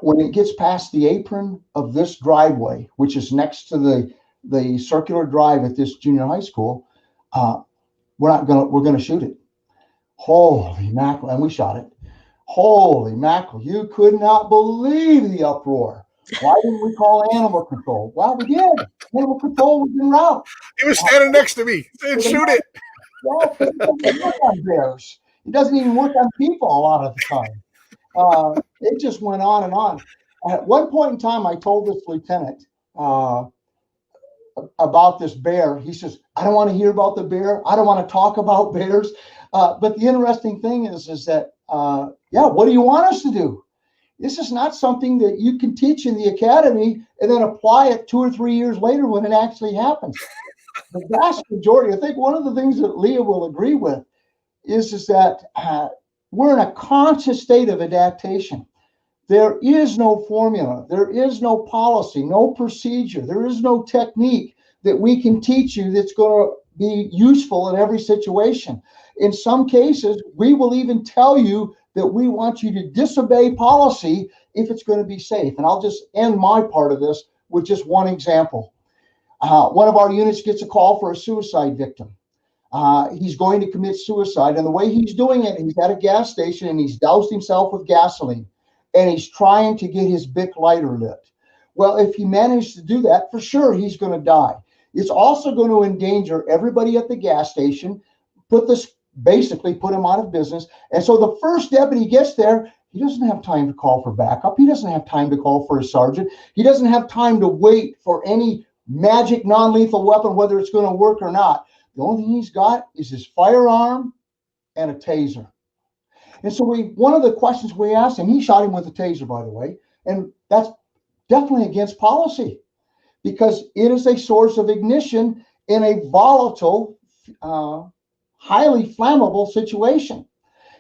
when it gets past the apron of this driveway, which is next to the circular drive at this junior high school, we're going to shoot it. Holy mackerel. And we shot it. Holy mackerel. You could not believe the uproar. Why didn't we call animal control? Well, we did. Animal control was en route. He was standing next to me. Saying, shoot it. Well, it doesn't work on bears. It doesn't even work on people a lot of the time. It just went on and on. At one point in time, I told this lieutenant about this bear. He says, I don't want to hear about the bear. I don't want to talk about bears. But the interesting thing is that, what do you want us to do? This is not something that you can teach in the academy and then apply it 2 or 3 years later when it actually happens. The vast majority, I think one of the things that Leah will agree with is that we're in a conscious state of adaptation. There is no formula. There is no policy, no procedure. There is no technique that we can teach you that's going to be useful in every situation. In some cases, we will even tell you that we want you to disobey policy if it's going to be safe. And I'll just end my part of this with just one example. One of our units gets a call for a suicide victim. He's going to commit suicide. And the way he's doing it, he's at a gas station and he's doused himself with gasoline. And he's trying to get his Bic lighter lit. Well, if he managed to do that, for sure, he's going to die. It's also going to endanger everybody at the gas station, basically put him out of business. And so the first deputy gets there, he doesn't have time to call for backup. He doesn't have time to call for a sergeant. He doesn't have time to wait for any magic non-lethal weapon, whether it's going to work or not. The only thing he's got is his firearm and a taser. And so one of the questions we asked him, he shot him with a taser, by the way, and that's definitely against policy because it is a source of ignition in a volatile, highly flammable situation.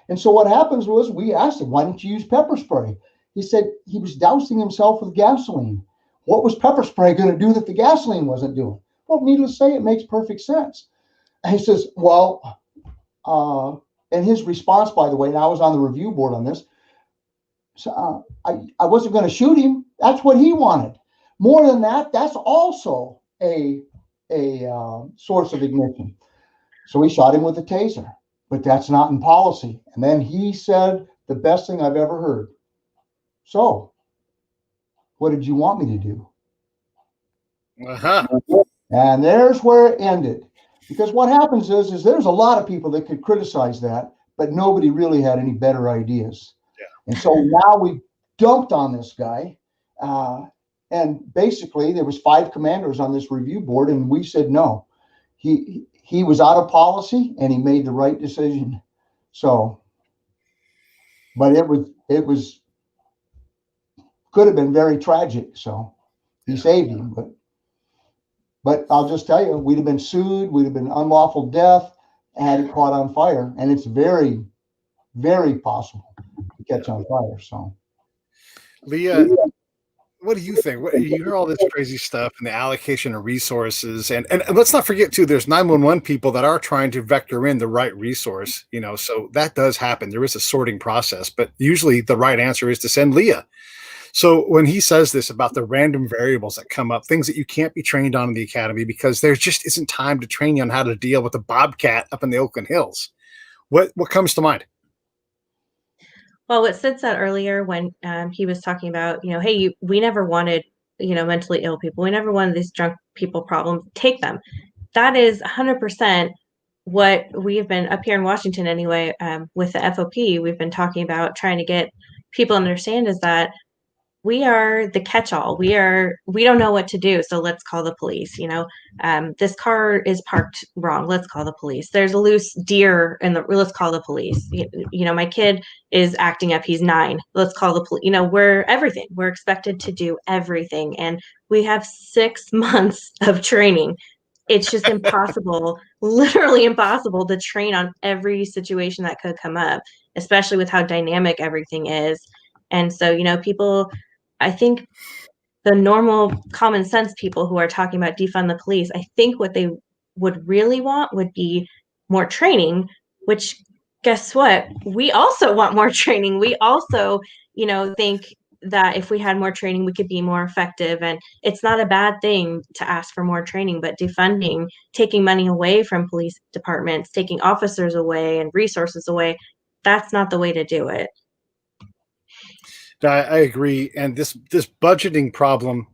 And so what happens was we asked him, why didn't you use pepper spray? He said he was dousing himself with gasoline. What was pepper spray going to do that the gasoline wasn't doing? Well, needless to say, it makes perfect sense. And he says, and his response, by the way, and I was on the review board on this, so I wasn't going to shoot him. That's what he wanted. More than that, that's also a source of ignition. So we shot him with a taser, but that's not in policy. And then he said the best thing I've ever heard. So, what did you want me to do? And there's where it ended. Because what happens is there's a lot of people that could criticize that, but nobody really had any better ideas. Yeah. And so now we dumped on this guy. And basically there was 5 commanders on this review board, and we said no. He was out of policy and he made the right decision. So, but it was could have been very tragic. So he saved him, but I'll just tell you, we'd have been sued, we'd have been unlawful death had it caught on fire. And it's very, very possible to catch on fire. So Leah, what do you think? You hear all this crazy stuff and the allocation of resources, and let's not forget too, there's 911 people that are trying to vector in the right resource, so that does happen. There is a sorting process, but usually the right answer is to send Leah. So when he says this about the random variables that come up, things that you can't be trained on in the academy because there just isn't time to train you on how to deal with a bobcat up in the Oakland Hills. What comes to mind? Well, what Sid said earlier when he was talking about, hey, we never wanted, mentally ill people. We never wanted these drunk people problems. Take them. That is 100% what we've been up here in Washington anyway, with the FOP, we've been talking about trying to get people to understand is that we are the catch-all. We don't know what to do, so let's call the police. This car is parked wrong. Let's call the police. There's a loose deer let's call the police. My kid is acting up. He's 9. Let's call the police. We're everything. We're expected to do everything, and we have 6 months of training. It's just impossible, literally impossible to train on every situation that could come up, especially with how dynamic everything is. And so, people, I think the normal common sense people who are talking about defund the police, I think what they would really want would be more training, which guess what? We also want more training. We also, think that if we had more training, we could be more effective. And it's not a bad thing to ask for more training, but defunding, taking money away from police departments, taking officers away and resources away, that's not the way to do it. I agree. And this budgeting problem,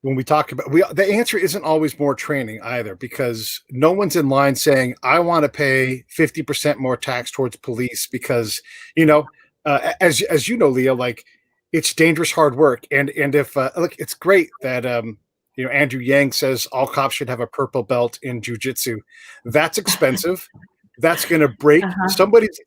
when we talk about, the answer isn't always more training either, because no one's in line saying, I want to pay 50% more tax towards police because, as you know, Leah, like, it's dangerous, hard work. And if look, it's great that Andrew Yang says all cops should have a purple belt in jiu-jitsu. That's expensive. That's going to break somebody's,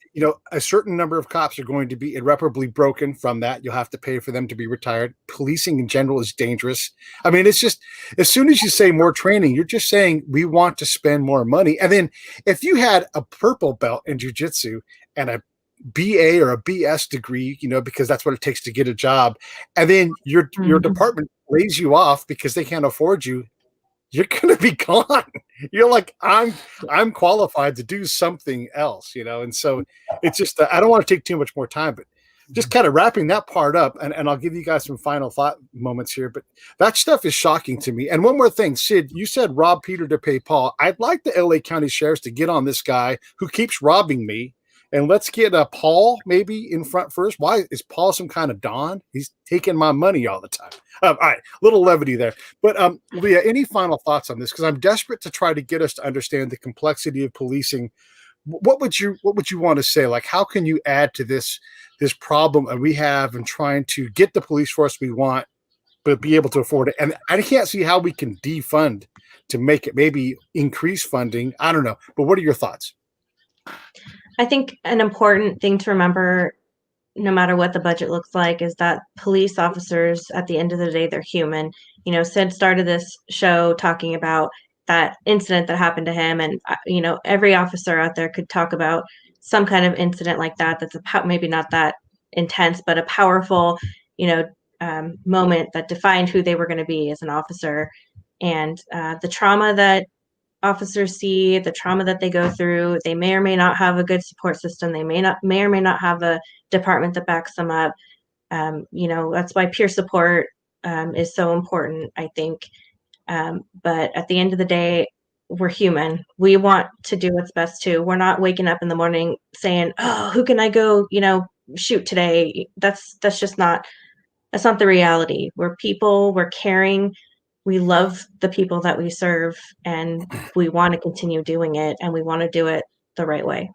a certain number of cops are going to be irreparably broken from that. You'll have to pay for them to be retired. Policing in general is dangerous. I mean, it's just, as soon as you say more training, you're just saying we want to spend more money. And then if you had a purple belt in jiu-jitsu and a BA or a BS degree, because that's what it takes to get a job, and then your department lays you off because they can't afford you, you're going to be gone. You're like, I'm qualified to do something else, and so it's just, I don't want to take too much more time, but just kind of wrapping that part up, and I'll give you guys some final thought moments here, but that stuff is shocking to me. And one more thing, Sid, you said rob Peter to pay Paul. I'd like the LA County sheriffs to get on this guy who keeps robbing me. And let's get Paul maybe in front first. Why is Paul some kind of Don? He's taking my money all the time. All right, little levity there. But Leah, any final thoughts on this? Because I'm desperate to try to get us to understand the complexity of policing. What would you want to say? Like, how can you add to this problem that we have in trying to get the police force we want, but be able to afford it? And I can't see how we can defund to make it, maybe increase funding. I don't know. But what are your thoughts? I think an important thing to remember, no matter what the budget looks like, is that police officers, at the end of the day, they're human. Sid started this show talking about that incident that happened to him. And, every officer out there could talk about some kind of incident like that. That's maybe not that intense, but a powerful, moment that defined who they were going to be as an officer. And the trauma that officers see, the trauma that they go through, they may or may not have a good support system. They may or may not have a department that backs them up. That's why peer support is so important, I think. But at the end of the day, we're human. We want to do what's best too. We're not waking up in the morning saying, "Oh, who can I go, shoot today?" That's not the reality. We're people. We're caring. We love the people that we serve, and we want to continue doing it, and we want to do it the right way.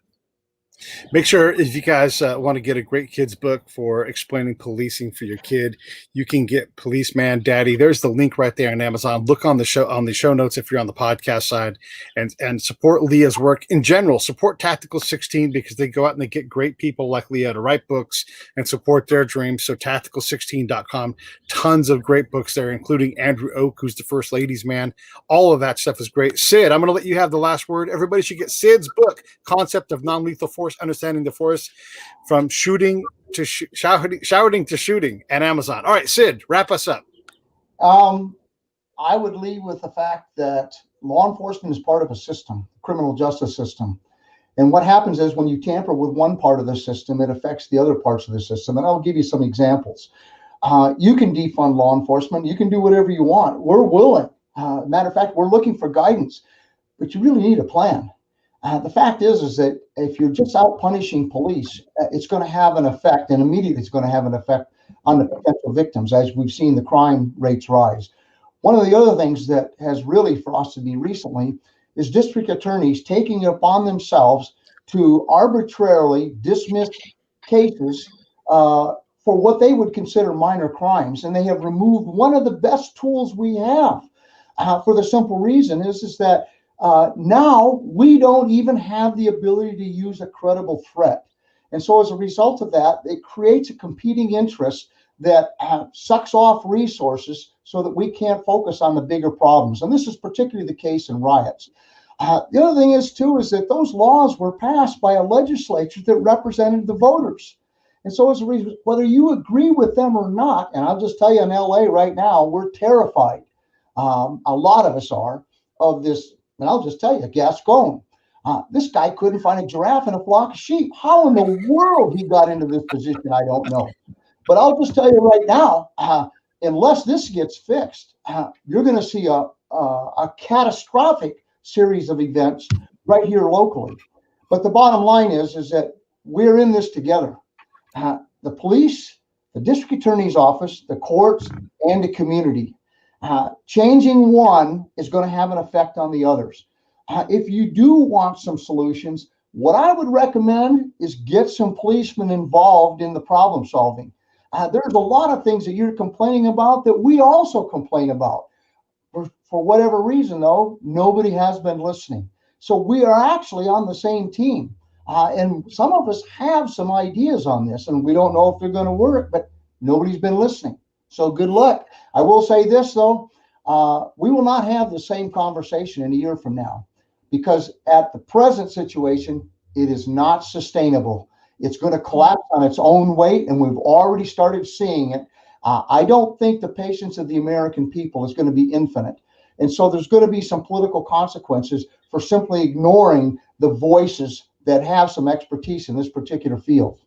Make sure, if you guys want to get a great kids book for explaining policing for your kid, you can get Policeman Daddy. There's the link right there on Amazon. Look on the show notes if you're on the podcast side, and support Leah's work in general. Support Tactical 16 because they go out and they get great people like Leah to write books and support their dreams. So tactical16.com, tons of great books there, including Andrew Oak, who's the First Ladies Man. All of that stuff is great. Sid, I'm going to let you have the last word. Everybody should get Sid's book, Concept of Nonlethal Force, Understanding the Force, from shouting to shooting, and Amazon. All right, Sid, wrap us up. I would leave with the fact that law enforcement is part of a system, criminal justice system. And what happens is when you tamper with one part of the system, it affects the other parts of the system. And I'll give you some examples. You can defund law enforcement. You can do whatever you want. We're willing. Matter of fact, we're looking for guidance, but you really need a plan. The fact is that if you're just out punishing police, it's going to have an effect, and immediately it's going to have an effect on the potential victims, as we've seen the crime rates rise. One of the other things that has really frosted me recently is district attorneys taking it upon themselves to arbitrarily dismiss cases for what they would consider minor crimes. And they have removed one of the best tools we have for the simple reason is that now we don't even have the ability to use a credible threat. And so as a result of that, it creates a competing interest that sucks off resources so that we can't focus on the bigger problems. And this is particularly the case in riots. The other thing is, too, is that those laws were passed by a legislature that represented the voters. And so as a reason, whether you agree with them or not, and I'll just tell you in LA right now, we're terrified. A lot of us are of this, and I'll just tell you, Gascon. This guy couldn't find a giraffe in a flock of sheep. How in the world he got into this position, I don't know. But I'll just tell you right now, unless this gets fixed, you're going to see a catastrophic series of events right here locally. But the bottom line is that we're in this together. The police, the district attorney's office, the courts, and the community. Changing one is going to have an effect on the others. If you do want some solutions, what I would recommend is get some policemen involved in the problem solving. There's a lot of things that you're complaining about that we also complain about. For whatever reason, though, nobody has been listening. So we are actually on the same team. And some of us have some ideas on this, and we don't know if they're going to work, but nobody's been listening. So good luck. I will say this, though. We will not have the same conversation in a year from now, because at the present situation, it is not sustainable. It's going to collapse on its own weight, and we've already started seeing it. I don't think the patience of the American people is going to be infinite. And so there's going to be some political consequences for simply ignoring the voices that have some expertise in this particular field.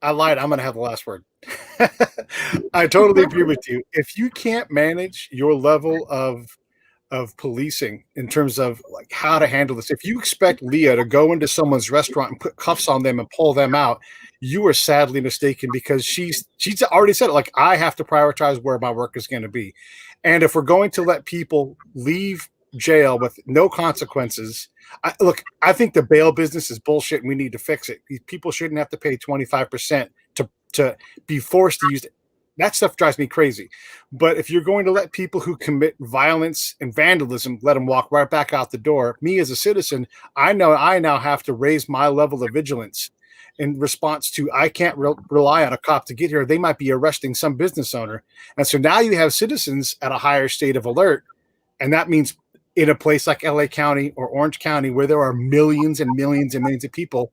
I lied. I'm going to have the last word. I totally agree with you. If you can't manage your level of policing in terms of like how to handle this, if you expect Leah to go into someone's restaurant and put cuffs on them and pull them out, you are sadly mistaken, because she's already said it. Like, I have to prioritize where my work is going to be. And if we're going to let people leave jail with no consequences, I think the bail business is bullshit and we need to fix it. People shouldn't have to pay 25% to be forced to use it. That stuff drives me crazy. But if you're going to let people who commit violence and vandalism, let them walk right back out the door, me as a citizen, I know I now have to raise my level of vigilance in response to, I can't rely on a cop to get here. They might be arresting some business owner. And so now you have citizens at a higher state of alert. And that means in a place like LA County or Orange County, where there are millions and millions and millions of people,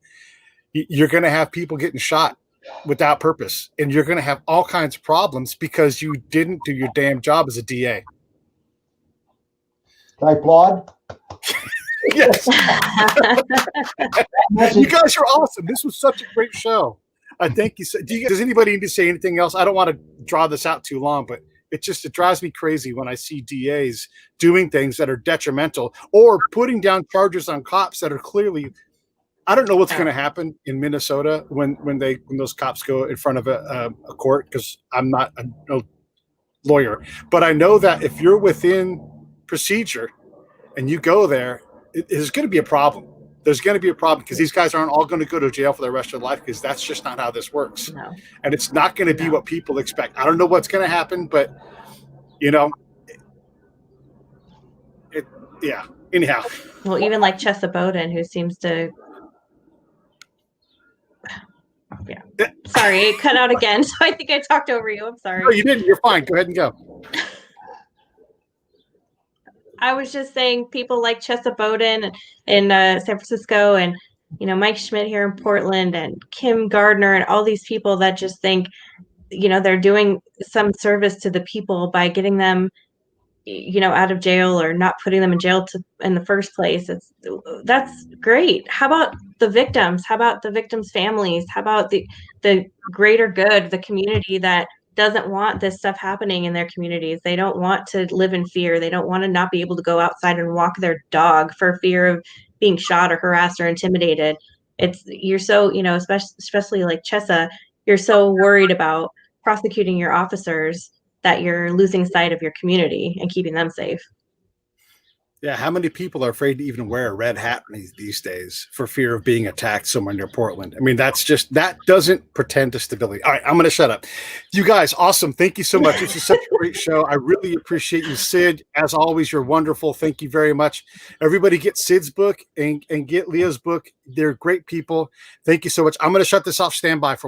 you're going to have people getting shot without purpose. And you're going to have all kinds of problems because you didn't do your damn job as a DA. Can I applaud? Yes. You guys are awesome. This was such a great show. I thank you. Does anybody need to say anything else? I don't want to draw this out too long, but it drives me crazy when I see DAs doing things that are detrimental or putting down charges on cops that are clearly, I don't know what's going to happen in Minnesota when those cops go in front of a court, because I'm not a lawyer, but I know that if you're within procedure and you go there, there's going to be a problem. There's going to be a problem because these guys aren't all going to go to jail for the rest of their life, because that's just not how this works. No. And it's not going to be what people expect. I don't know what's going to happen, but yeah. Anyhow. Well, even like Chesa Bowden, who seems to, sorry, it cut out again. So I think I talked over you. I'm sorry. No, you didn't. You're fine. Go ahead and go. I was just saying people like Chesa Bowden in San Francisco, and Mike Schmidt here in Portland, and Kim Gardner, and all these people that just think they're doing some service to the people by getting them out of jail or not putting them in jail in the first place. That's great. How about the victims? How about the victims' families? How about the greater good, the community that doesn't want this stuff happening in their communities? They don't want to live in fear. They don't want to not be able to go outside and walk their dog for fear of being shot or harassed or intimidated. You're so, especially like Chesa, you're so worried about prosecuting your officers that you're losing sight of your community and keeping them safe. Yeah, how many people are afraid to even wear a red hat these days for fear of being attacked somewhere near Portland? I mean, that doesn't pretend to stability. All right, I'm going to shut up. You guys, awesome. Thank you so much. This is such a great show. I really appreciate you, Sid. As always, you're wonderful. Thank you very much. Everybody get Sid's book and get Leah's book. They're great people. Thank you so much. I'm going to shut this off. Stand by for